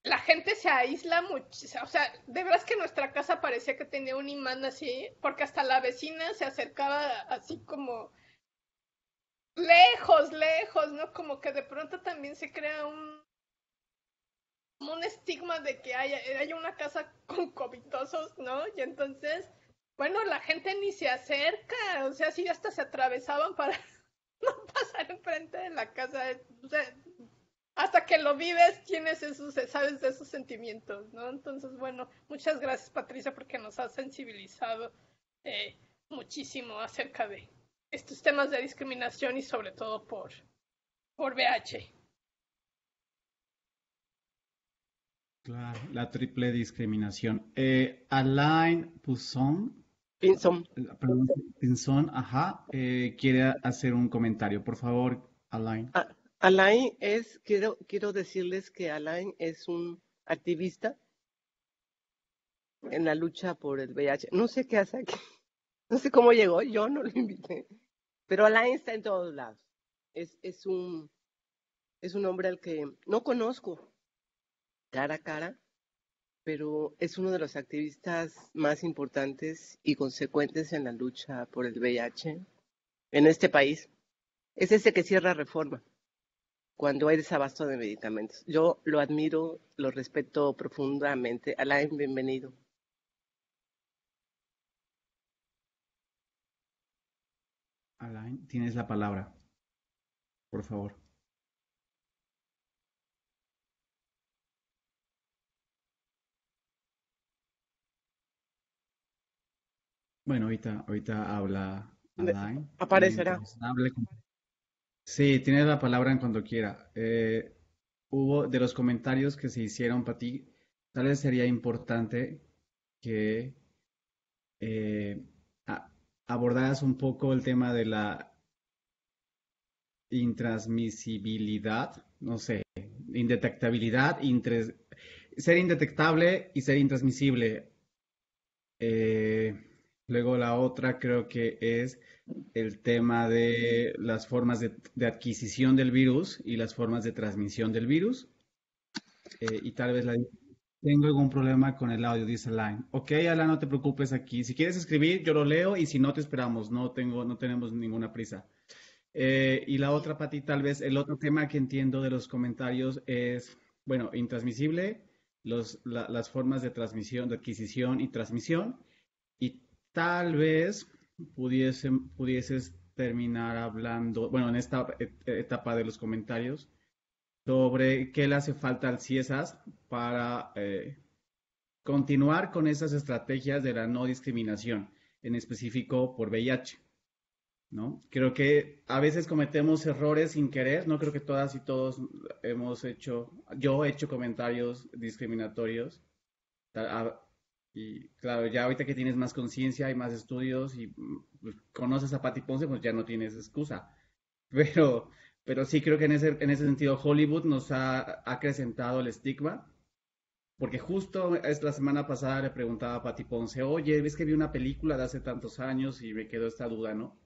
la gente se aísla mucho, o sea, de veras que nuestra casa parecía que tenía un imán así, porque hasta la vecina se acercaba así como lejos, lejos, ¿no? Como que de pronto también se crea un estigma de que hay una casa con covidosos, ¿no? Y entonces, bueno, la gente ni se acerca, o sea, sí hasta se atravesaban para no pasar enfrente de la casa, o sea, hasta que lo vives tienes sabes de esos sentimientos, ¿no? Entonces, bueno, muchas gracias Patricia porque nos has sensibilizado muchísimo acerca de estos temas de discriminación y sobre todo por VH. Claro, la triple discriminación. Alain Pinzón. Pinzón, ajá, quiere hacer un comentario. Por favor, Alain. Alain quiero decirles que Alain es un activista en la lucha por el VIH. No sé qué hace aquí, no sé cómo llegó, yo no lo invité, pero Alain está en todos lados. Es un hombre al que no conozco cara a cara, pero es uno de los activistas más importantes y consecuentes en la lucha por el VIH en este país. Es ese que cierra Reforma cuando hay desabasto de medicamentos. Yo lo admiro, lo respeto profundamente. Alain, bienvenido. Alain, tienes la palabra, por favor. Bueno, ahorita habla Alain. Aparecerá. Sí, tienes la palabra en cuando quiera. Hubo de los comentarios que se hicieron para ti, tal vez sería importante que abordaras un poco el tema de la intransmisibilidad, no sé, indetectabilidad, ser indetectable y ser intransmisible. Luego la otra creo que es el tema de las formas de adquisición del virus y las formas de transmisión del virus. Y tal vez tengo algún problema con el audio, dice Alain. Ok, Alain, no te preocupes aquí. Si quieres escribir, yo lo leo y si no, te esperamos. No tenemos ninguna prisa. Y la otra, Pati, tal vez el otro tema que entiendo de los comentarios es, bueno, intransmisible, las formas de transmisión, de adquisición y transmisión. Y tal vez pudieses terminar hablando, bueno, en esta etapa de los comentarios, sobre qué le hace falta al CIESAS para continuar con esas estrategias de la no discriminación, en específico por VIH, ¿no? Creo que a veces cometemos errores sin querer, no creo que todas y todos yo he hecho comentarios discriminatorios, y claro, ya ahorita que tienes más conciencia y más estudios y pues, conoces a Patty Ponce, pues ya no tienes excusa. Pero, pero sí creo que en ese sentido Hollywood nos ha acrecentado el estigma, porque justo la semana pasada le preguntaba a Patty Ponce, oye, ¿ves que vi una película de hace tantos años y me quedó esta duda, ¿no?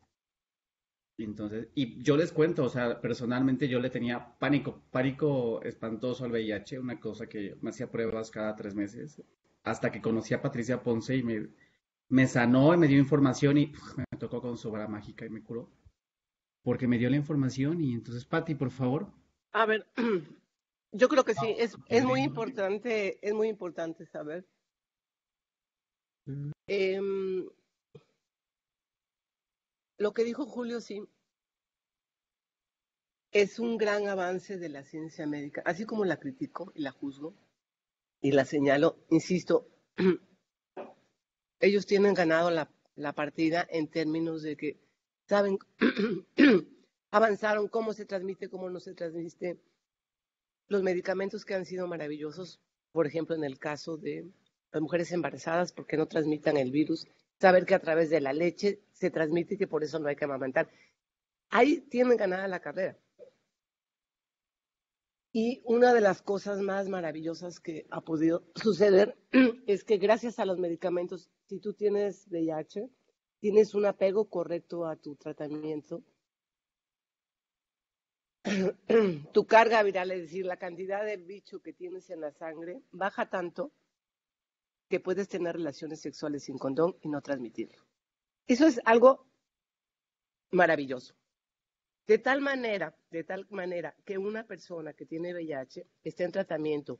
Y entonces, y yo les cuento, o sea, personalmente yo le tenía pánico espantoso al VIH, una cosa que me hacía pruebas cada 3 meses, hasta que conocí a Patricia Ponce y me sanó y me dio información y me tocó con su vara mágica y me curó, porque me dio la información y entonces, Pati, por favor. A ver, yo creo que sí, es muy importante saber. Lo que dijo Julio, sí, es un gran avance de la ciencia médica, así como la critico y la juzgo y la señalo, insisto, ellos tienen ganado la partida en términos de que saben, avanzaron cómo se transmite, cómo no se transmite, los medicamentos que han sido maravillosos, por ejemplo, en el caso de las mujeres embarazadas, porque no transmitan el virus, saber que a través de la leche se transmite y que por eso no hay que amamantar. Ahí tienen ganada la carrera. Y una de las cosas más maravillosas que ha podido suceder es que gracias a los medicamentos, si tú tienes VIH, tienes un apego correcto a tu tratamiento, tu carga viral, es decir, la cantidad de bicho que tienes en la sangre, baja tanto que puedes tener relaciones sexuales sin condón y no transmitirlo. Eso es algo maravilloso. De tal manera que una persona que tiene VIH está en tratamiento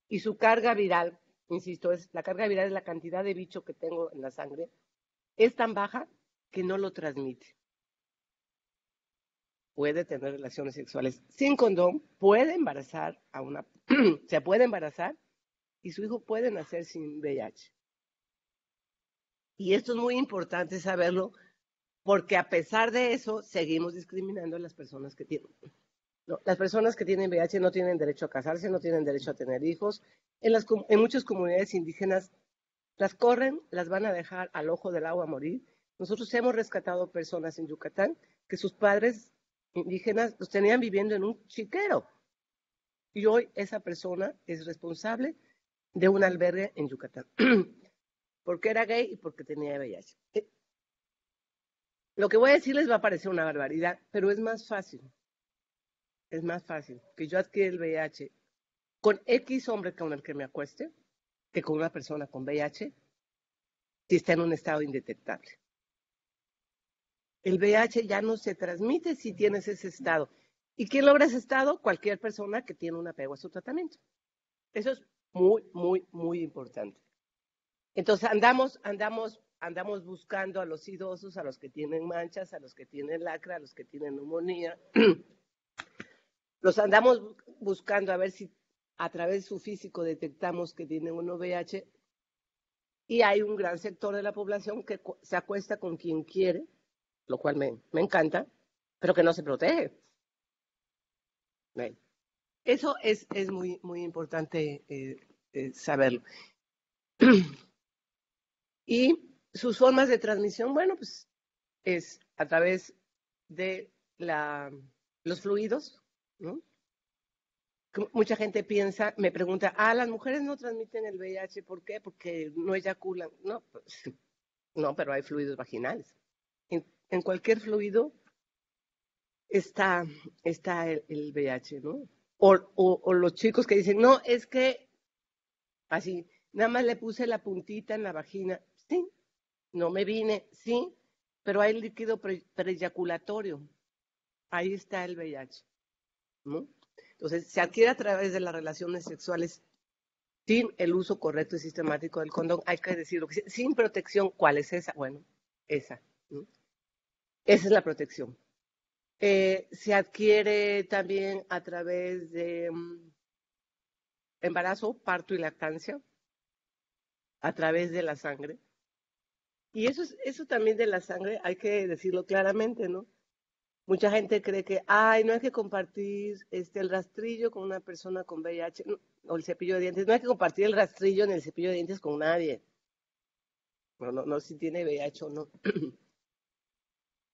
y su carga viral, insisto, la carga viral es la cantidad de bicho que tengo en la sangre, es tan baja que no lo transmite. Puede tener relaciones sexuales sin condón, puede embarazar se puede embarazar y su hijo puede nacer sin VIH. Y esto es muy importante saberlo porque a pesar de eso seguimos discriminando a las personas que tienen. No, las personas que tienen VIH no tienen derecho a casarse, no tienen derecho a tener hijos. En muchas comunidades indígenas las corren, las van a dejar al ojo del agua a morir. Nosotros hemos rescatado personas en Yucatán que sus padres indígenas los tenían viviendo en un chiquero. Y hoy esa persona es responsable de un albergue en Yucatán. Porque era gay y porque tenía VIH. Lo que voy a decir les va a parecer una barbaridad, pero es más fácil. Es más fácil que yo adquiera el VIH con X hombre con el que me acueste que con una persona con VIH si está en un estado indetectable. El VIH ya no se transmite si tienes ese estado. ¿Y quién logra ese estado? Cualquier persona que tiene un apego a su tratamiento. Eso es muy, muy, muy importante. Entonces andamos buscando a los idosos, a los que tienen manchas, a los que tienen lacra, a los que tienen neumonía. Los andamos buscando a ver si a través de su físico detectamos que tienen un VIH. Y hay un gran sector de la población que se acuesta con quien quiere, lo cual me encanta, pero que no se protege. Eso es muy, muy importante saberlo. Y sus formas de transmisión, bueno, pues es a través de los fluidos, ¿no? Mucha gente me pregunta, las mujeres no transmiten el VIH, ¿por qué? Porque no eyaculan. No, pues, no, pero hay fluidos vaginales. En cualquier fluido está el VIH, ¿no? O los chicos que dicen, no, es que así, nada más le puse la puntita en la vagina. Sí, no me vine, sí, pero hay líquido preeyaculatorio. Ahí está el VIH, ¿no? Entonces, se adquiere a través de las relaciones sexuales sin el uso correcto y sistemático del condón. Hay que decirlo, sin protección. ¿Cuál es esa? Bueno, esa, ¿no? Esa es la protección. Se adquiere también a través de embarazo, parto y lactancia, a través de la sangre. Y eso también de la sangre hay que decirlo claramente, ¿no? Mucha gente cree que, no hay que compartir el rastrillo con una persona con VIH, o el cepillo de dientes. No hay que compartir el rastrillo ni el cepillo de dientes con nadie. No si tiene VIH o no.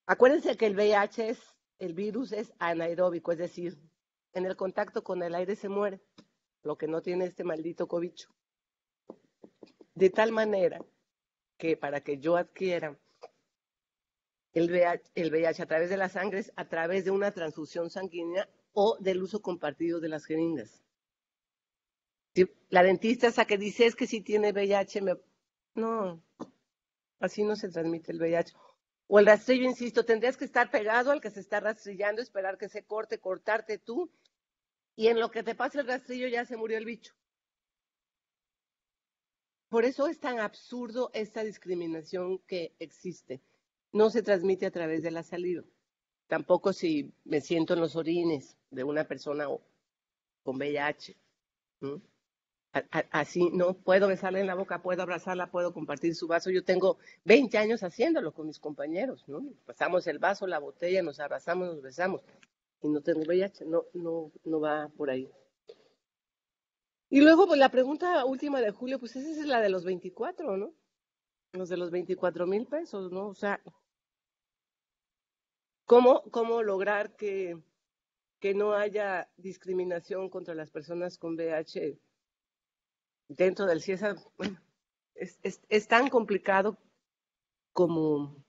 Acuérdense que el virus es anaeróbico, es decir, en el contacto con el aire se muere, lo que no tiene este maldito cobicho. De tal manera que para que yo adquiera el VIH a través de la sangre es a través de una transfusión sanguínea o del uso compartido de las jeringas. Si la dentista esa que dice es que si tiene VIH, no, así no se transmite el VIH. O el rastrillo, insisto, tendrías que estar pegado al que se está rastrillando, esperar que se corte, cortarte tú, y en lo que te pasa el rastrillo ya se murió el bicho. Por eso es tan absurdo esta discriminación que existe. No se transmite a través de la saliva. Tampoco si me siento en los orines de una persona con VIH. ¿No? Así no puedo besarla en la boca, puedo abrazarla, puedo compartir su vaso. Yo tengo 20 años haciéndolo con mis compañeros, ¿no? Pasamos el vaso, la botella, nos abrazamos, nos besamos. Y no tengo VIH, no va por ahí. Y luego, pues la pregunta última de Julio, pues esa es la de los 24, ¿no? Los de los 24,000 pesos, ¿no? O sea, ¿cómo lograr que que no haya discriminación contra las personas con VIH dentro del CIESA, bueno, es tan complicado como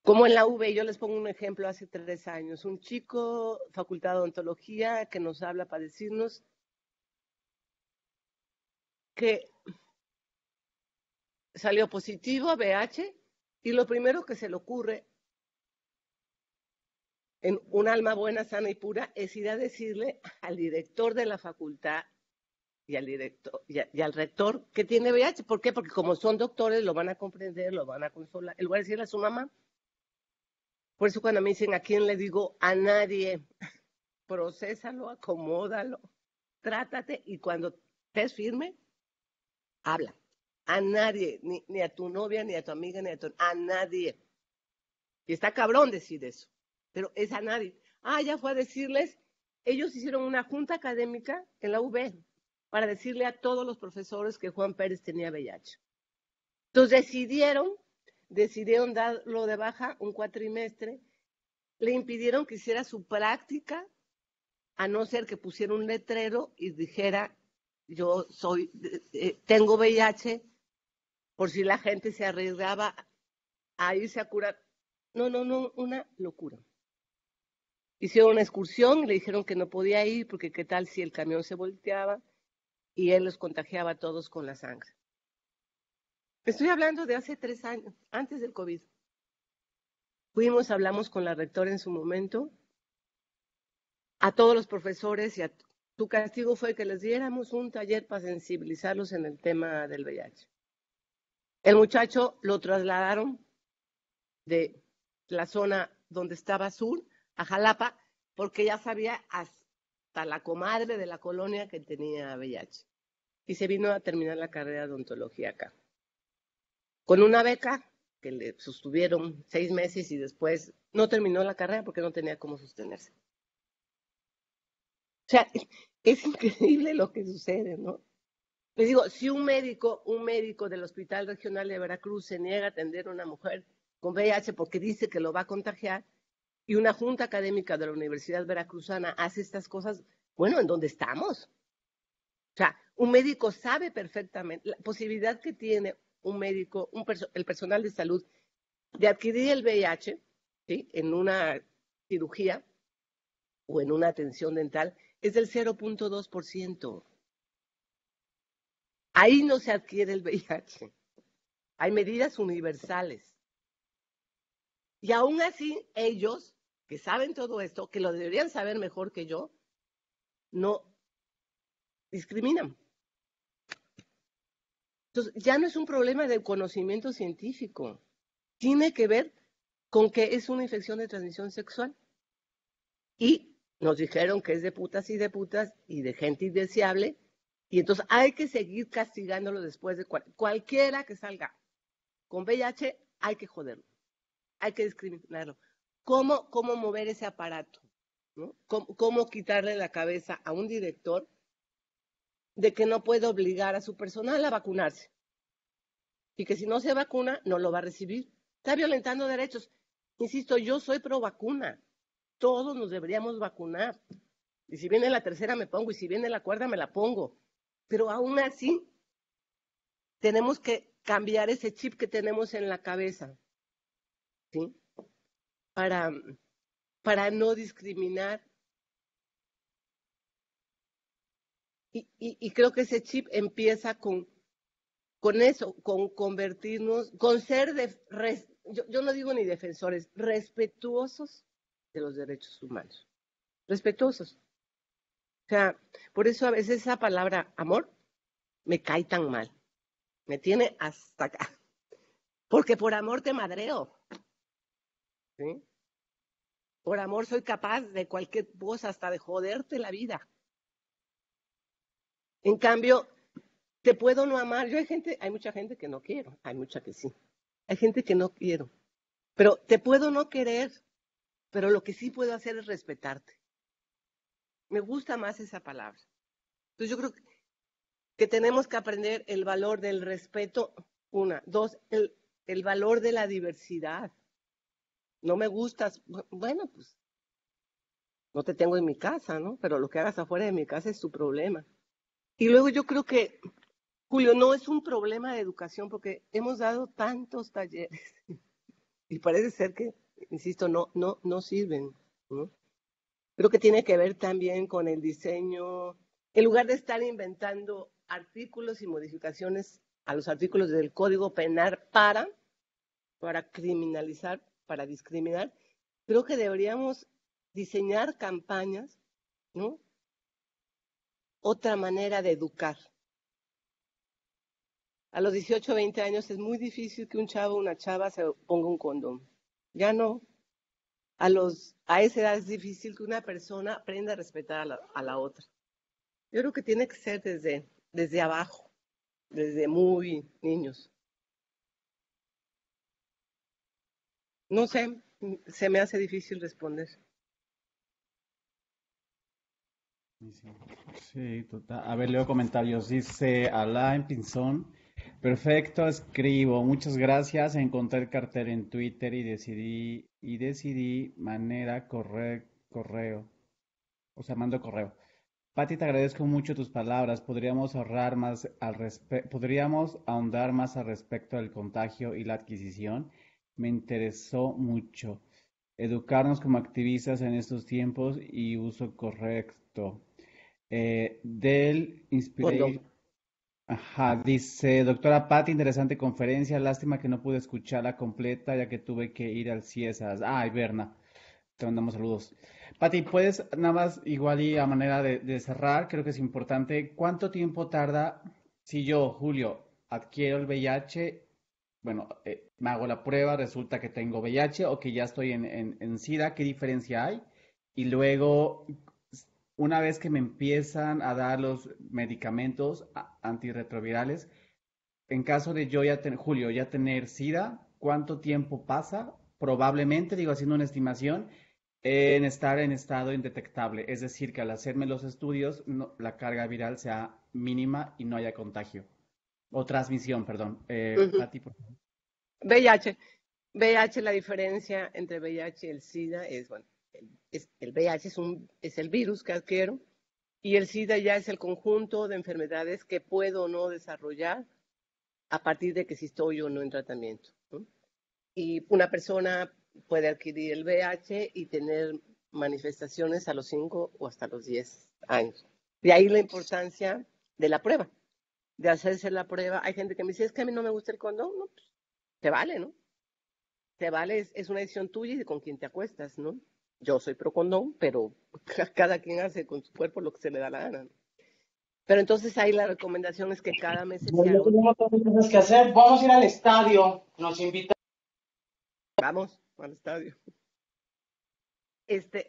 en la UV. Yo les pongo un ejemplo, hace 3 años, un chico, facultad de odontología, que nos habla para decirnos que salió positivo a VIH y lo primero que se le ocurre en un alma buena, sana y pura es ir a decirle al director de la facultad y al rector que tiene VIH. ¿Por qué? Porque como son doctores lo van a comprender, lo van a consolar. Él va a decirle a su mamá. Por eso cuando me dicen a quién le digo, a nadie. Procésalo, acomódalo, trátate y cuando estés firme, habla. A nadie, ni a tu novia, ni a tu amiga, a nadie. Y está cabrón decir eso, pero es a nadie. Ya fue a decirles, ellos hicieron una junta académica en la UB para decirle a todos los profesores que Juan Pérez tenía VIH. Entonces decidieron darlo de baja un cuatrimestre, le impidieron que hiciera su práctica, a no ser que pusiera un letrero y dijera, yo tengo VIH, por si la gente se arriesgaba a irse a curar. No, una locura. Hicieron una excursión y le dijeron que no podía ir porque qué tal si el camión se volteaba y él los contagiaba a todos con la sangre. Estoy hablando de hace 3 años, antes del COVID. Hablamos con la rectora en su momento, a todos los profesores, y su castigo fue que les diéramos un taller para sensibilizarlos en el tema del VIH. El muchacho lo trasladaron de la zona donde estaba sur a Jalapa, porque ya sabía hasta la comadre de la colonia que tenía VIH. Y se vino a terminar la carrera de odontología acá. Con una beca que le sostuvieron 6 meses y después no terminó la carrera porque no tenía cómo sostenerse. O sea, es increíble lo que sucede, ¿no? Les digo, si un médico del Hospital Regional de Veracruz se niega a atender a una mujer con VIH porque dice que lo va a contagiar, y una junta académica de la Universidad Veracruzana hace estas cosas, bueno, ¿en dónde estamos? O sea, un médico sabe perfectamente la posibilidad que tiene un médico, el personal de salud, de adquirir el VIH, ¿sí?, en una cirugía o en una atención dental, es del 0.2%. Ahí no se adquiere el VIH. Hay medidas universales. Y aún así, ellos, que saben todo esto, que lo deberían saber mejor que yo, no discriminan. Entonces, ya no es un problema de conocimiento científico. Tiene que ver con que es una infección de transmisión sexual. Y nos dijeron que es de putas y de gente indeseable. Y entonces hay que seguir castigándolo después de cualquiera que salga con VIH, hay que joderlo, hay que discriminarlo. ¿Cómo mover ese aparato? ¿No? ¿Cómo quitarle la cabeza a un director de que no puede obligar a su personal a vacunarse? Y que si no se vacuna, no lo va a recibir. Está violentando derechos. Insisto, yo soy pro vacuna. Todos nos deberíamos vacunar. Y si viene la tercera me pongo, y si viene la cuarta me la pongo. Pero aún así, tenemos que cambiar ese chip que tenemos en la cabeza, ¿sí? Para no discriminar. Y creo que ese chip empieza con eso, con convertirnos, con ser, yo no digo ni defensores, respetuosos de los derechos humanos. Respetuosos. O sea, por eso a veces esa palabra amor me cae tan mal. Me tiene hasta acá. Porque por amor te madreo. ¿Sí? Por amor soy capaz de cualquier cosa, hasta de joderte la vida. En cambio, te puedo no amar. Hay mucha gente que no quiero, hay mucha que sí. Hay gente que no quiero. Pero te puedo no querer, pero lo que sí puedo hacer es respetarte. Me gusta más esa palabra. Entonces yo creo que tenemos que aprender el valor del respeto, 1. 2, el valor de la diversidad. No me gustas, bueno, pues no te tengo en mi casa, ¿no? Pero lo que hagas afuera de mi casa es tu problema. Y luego yo creo que, Julio, no es un problema de educación porque hemos dado tantos talleres y parece ser que, insisto, no sirven, ¿no? Creo que tiene que ver también con el diseño. En lugar de estar inventando artículos y modificaciones a los artículos del Código Penal para criminalizar, para discriminar, creo que deberíamos diseñar campañas, ¿no? Otra manera de educar. A los 18 o 20 años es muy difícil que un chavo o una chava se ponga un condón. Ya no. A esa edad es difícil que una persona aprenda a respetar a la otra. Yo creo que tiene que ser desde abajo, desde muy niños. No sé, se me hace difícil responder. Sí, total. A ver, leo comentarios. Dice Alain Pinzón. Perfecto, escribo. Muchas gracias. Encontré el cartel en Twitter y decidí manera correo. O sea, mando correo. Pati, te agradezco mucho tus palabras. Podríamos ahondar más al respecto del contagio y la adquisición. Me interesó mucho. Educarnos como activistas en estos tiempos y uso correcto. Del Inspiration. Ajá, dice, doctora Patti, interesante conferencia. Lástima que no pude escucharla completa ya que tuve que ir al CIESAS. Ay, Berna, te mandamos saludos. Patti, ¿puedes nada más igual y a manera de cerrar? Creo que es importante. ¿Cuánto tiempo tarda si yo, Julio, adquiero el VIH? Bueno, me hago la prueba, resulta que tengo VIH o que ya estoy en SIDA. ¿Qué diferencia hay? Y luego, una vez que me empiezan a dar los medicamentos antirretrovirales, en caso de yo Julio, ya tener SIDA, ¿cuánto tiempo pasa? Probablemente, digo, haciendo una estimación, en estar en estado indetectable. Es decir, que al hacerme los estudios, la carga viral sea mínima y no haya contagio. O transmisión, perdón. Pati, por favor. VIH, la diferencia entre VIH y el SIDA es, bueno, el VIH es el virus que adquiero y el SIDA ya es el conjunto de enfermedades que puedo o no desarrollar a partir de que si estoy o no en tratamiento, ¿no? Y una persona puede adquirir el VIH y tener manifestaciones a los 5 o hasta los 10 años. De ahí la importancia de la prueba, de hacerse la prueba. Hay gente que me dice, es que a mí no me gusta el condón. No, pues, te vale, ¿no? Te vale, es una decisión tuya y de con quién te acuestas, ¿no? Yo soy pro condón, pero cada quien hace con su cuerpo lo que se le da la gana, ¿no? Pero entonces ahí la recomendación es que cada mes se haga. Yo tengo un montón de cosas que hacer. Vamos a ir al estadio. Nos invita. Vamos al estadio.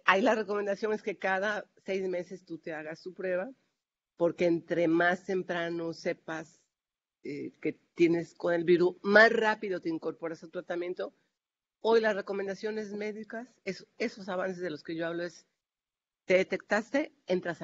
Ahí la recomendación es que cada 6 meses tú te hagas tu prueba, porque entre más temprano sepas que tienes con el virus, más rápido te incorporas al tratamiento. Hoy las recomendaciones médicas, esos avances de los que yo hablo es, te detectaste, entras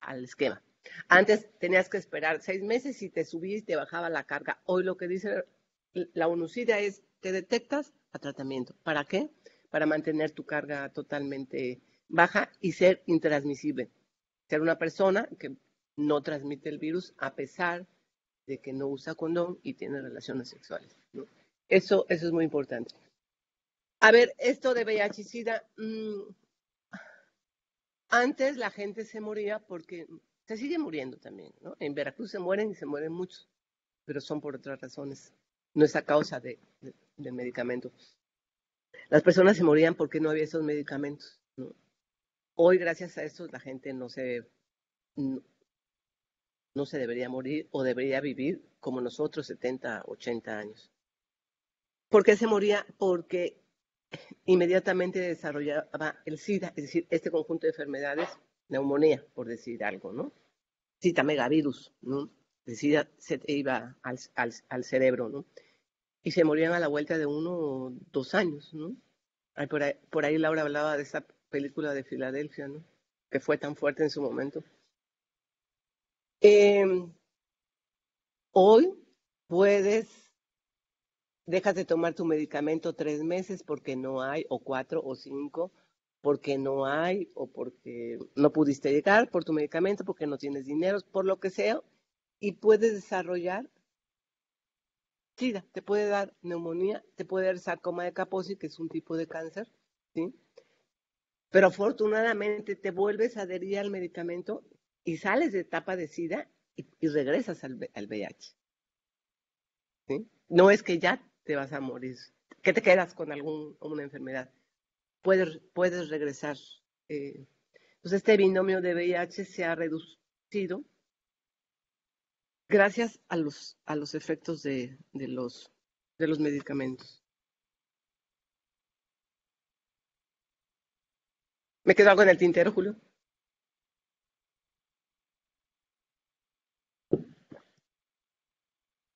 al esquema. Antes tenías que esperar 6 meses y te subía y te bajaba la carga. Hoy lo que dice la UNUCIDA es, te detectas a tratamiento. ¿Para qué? Para mantener tu carga totalmente baja y ser intransmisible. Ser una persona que no transmite el virus a pesar de que no usa condón y tiene relaciones sexuales, ¿no? Eso es muy importante. A ver, esto de VIH y SIDA, antes la gente se moría porque se sigue muriendo también, ¿no? En Veracruz se mueren y se mueren muchos, pero son por otras razones, no es a causa del medicamento. Las personas se morían porque no había esos medicamentos, ¿no? Hoy, gracias a esto, la gente no se debería morir o debería vivir como nosotros, 70, 80 años. ¿Por qué se moría? Porque inmediatamente desarrollaba el SIDA, es decir, este conjunto de enfermedades, neumonía, por decir algo, ¿no? Citamegavirus, ¿no? El SIDA se iba al cerebro, ¿no? Y se morían a la vuelta de 1 o 2 años, ¿no? Por ahí Laura hablaba de esa película de Filadelfia, ¿no? Que fue tan fuerte en su momento. Hoy dejas de tomar tu medicamento 3 meses porque no hay, o 4 o 5, porque no hay o porque no pudiste llegar por tu medicamento, porque no tienes dinero, por lo que sea, y puedes desarrollar SIDA, te puede dar neumonía, te puede dar sarcoma de Kaposi, que es un tipo de cáncer, ¿sí? Pero afortunadamente te vuelves a adherir al medicamento y sales de etapa de SIDA y regresas al VIH, ¿sí? No es que ya te vas a morir, que te quedas con una enfermedad. Puedes regresar. Pues este binomio de VIH se ha reducido gracias a los efectos de los medicamentos. ¿Me quedó algo en el tintero, Julio?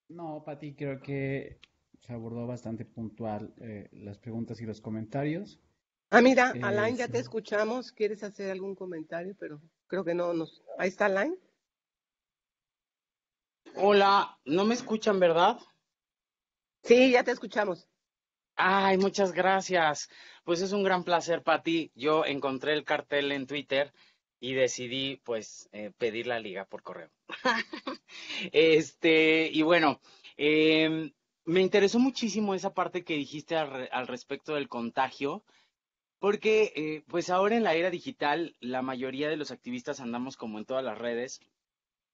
No, Pati, creo que se abordó bastante puntual las preguntas y los comentarios. Ah, mira, Alain, ya Sí. te escuchamos. ¿Quieres hacer algún comentario? Pero creo que no nos... Ahí está Alain. Hola, ¿no me escuchan, verdad? Sí, ya te escuchamos. Ay, muchas gracias. Pues es un gran placer, Pati. Yo encontré el cartel en Twitter y decidí, pues, pedir la liga por correo. Y bueno, me interesó muchísimo esa parte que dijiste al respecto del contagio, porque, pues, ahora en la era digital, la mayoría de los activistas andamos como en todas las redes,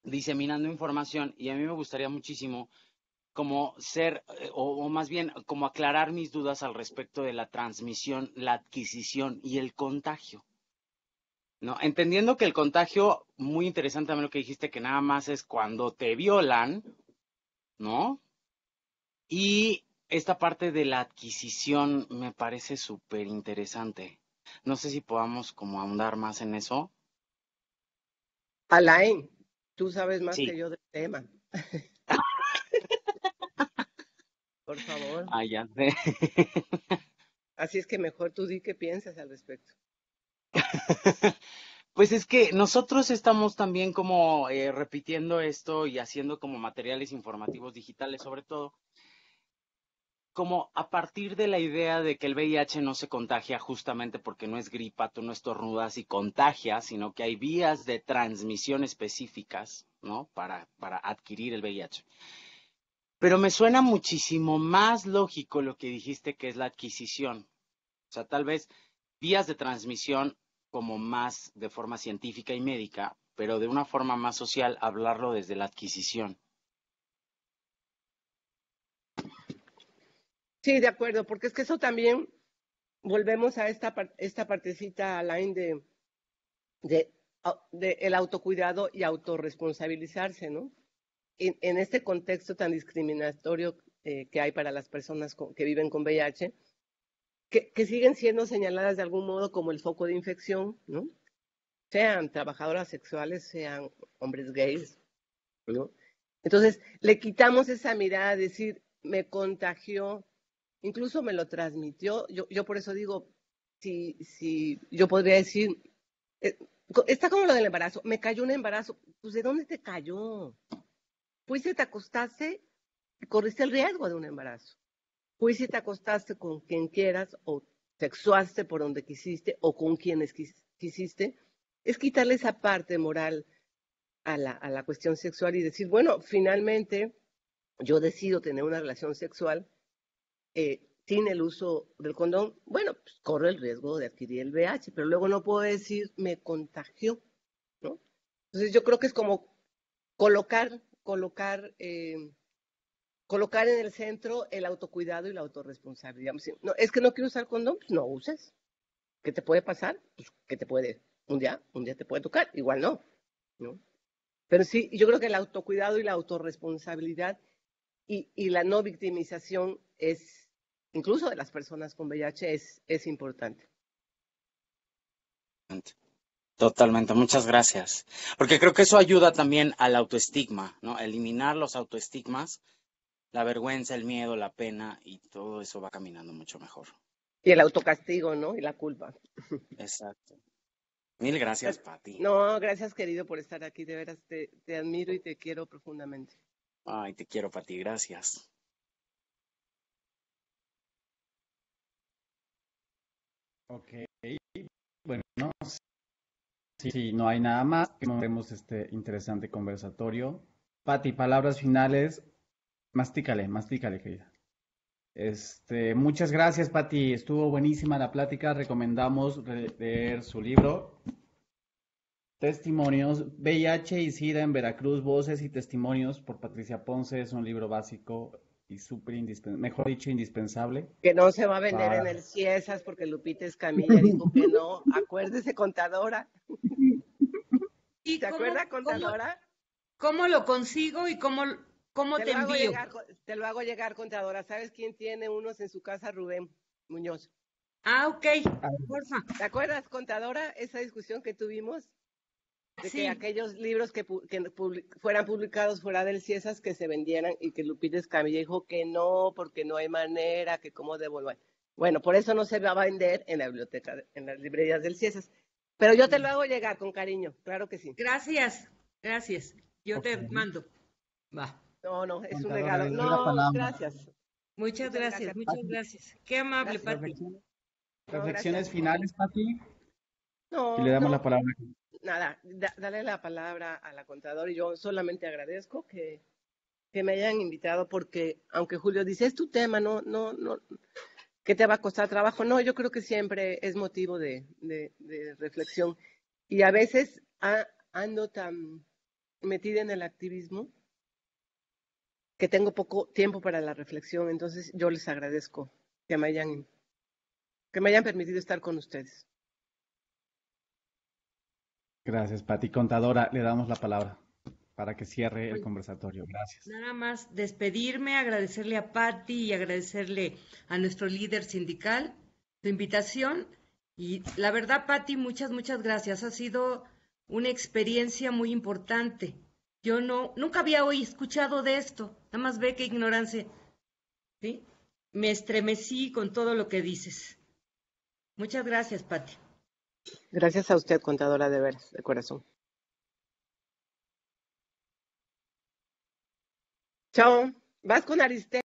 diseminando información, y a mí me gustaría muchísimo como ser, o más bien como aclarar mis dudas al respecto de la transmisión, la adquisición y el contagio, ¿no? Entendiendo que el contagio, muy interesante también lo que dijiste, que nada más es cuando te violan, ¿no? Y esta parte de la adquisición me parece súper interesante. No sé si podamos como ahondar más en eso. Alain, tú sabes más que Sí. yo del tema. Por favor. Ah, ya sé. Así es que mejor tú di qué piensas al respecto. Pues es que nosotros estamos también como repitiendo esto y haciendo como materiales informativos digitales, sobre todo, como a partir de la idea de que el VIH no se contagia justamente porque no es gripa, tú no estornudas y contagias, sino que hay vías de transmisión específicas, ¿no? Para adquirir el VIH. Pero me suena muchísimo más lógico lo que dijiste que es la adquisición. O sea, tal vez vías de transmisión como más de forma científica y médica, pero de una forma más social, hablarlo desde la adquisición. Sí, de acuerdo, porque es que eso también, volvemos a esta partecita, Alain, de el autocuidado y autorresponsabilizarse, ¿no? En este contexto tan discriminatorio que hay para las personas que viven con VIH, que siguen siendo señaladas de algún modo como el foco de infección, ¿no? Sean trabajadoras sexuales, sean hombres gays, ¿no? Entonces, le quitamos esa mirada de decir, me contagió, incluso me lo transmitió. Yo por eso digo, si yo podría decir, eh, está como lo del embarazo, me cayó un embarazo, pues ¿de dónde te cayó? Fuiste, te acostaste y corriste el riesgo de un embarazo. Fuiste, te acostaste con quien quieras o sexuaste por donde quisiste o con quienes quisiste. Es quitarle esa parte moral a la cuestión sexual y decir, bueno, finalmente yo decido tener una relación sexual sin el uso del condón, bueno, pues corro el riesgo de adquirir el VIH, pero luego no puedo decir me contagió, ¿no? Entonces yo creo que es como colocar, colocar en el centro el autocuidado y la autorresponsabilidad. No, es que no quiero usar condón, pues no uses. ¿Qué te puede pasar? Pues que te puede, un día te puede tocar, igual no, ¿no? Pero sí, yo creo que el autocuidado y la autorresponsabilidad y la no victimización es, incluso de las personas con VIH, es importante. Totalmente, muchas gracias. Porque creo que eso ayuda también al autoestigma, ¿no? Eliminar los autoestigmas, la vergüenza, el miedo, la pena, y todo eso va caminando mucho mejor. Y el autocastigo, ¿no? Y la culpa. Exacto. Mil gracias, Pati. No, gracias querido por estar aquí, de veras te admiro y te quiero profundamente. Ay, te quiero, Pati, gracias. Ok. ¿no? Si no hay nada más, tenemos este interesante conversatorio. Pati, palabras finales. Mastícale, querida. Muchas gracias, Pati. Estuvo buenísima la plática. Recomendamos leer su libro. Testimonios, VIH y SIDA en Veracruz, Voces y Testimonios por Patricia Ponce. Es un libro básico y súper indispensable, mejor dicho, indispensable. Que no se va a vender para... en el Ciesas porque Lupita Escamilla dijo que no. Acuérdese, contadora. ¿Y ¿Se acuerda, contadora? ¿Cómo lo consigo y cómo te envío? Te lo hago llegar, contadora. ¿Sabes quién tiene unos en su casa? Rubén Muñoz. Ah, ok, porfa. ¿Te acuerdas, contadora, esa discusión que tuvimos? De Sí. que aquellos libros que fueran publicados fuera del Ciesas que se vendieran y que Lupita Escamilla dijo que no, porque no hay manera, que cómo devolver. Bueno, por eso no se va a vender en la biblioteca, en las librerías del Ciesas. Pero yo te lo hago llegar con cariño, claro que sí. Gracias. Yo te mando. Va. No, es un Contadora, regalo. No, gracias. Muchas gracias. Qué amable, Pati. Reflexiones finales, Pati. No, Y le damos la palabra. Nada, dale la palabra a la contadora y yo solamente agradezco que me hayan invitado porque, aunque Julio dice, es tu tema, no, ¿qué te va a costar trabajo? No, yo creo que siempre es motivo de reflexión. Y a veces ando tan metida en el activismo que tengo poco tiempo para la reflexión. Entonces yo les agradezco que me hayan permitido estar con ustedes. Gracias, Pati. Contadora, le damos la palabra para que cierre el conversatorio. Gracias. Nada más despedirme, agradecerle a Pati y agradecerle a nuestro líder sindical su invitación. Y la verdad, Pati, muchas gracias. Ha sido una experiencia muy importante. Yo nunca había hoy escuchado de esto. Nada más ve qué ignorancia. ¿Sí? Me estremecí con todo lo que dices. Muchas gracias, Pati. Gracias a usted, contadora, de veras, de corazón. Chao. Vas con Aristel.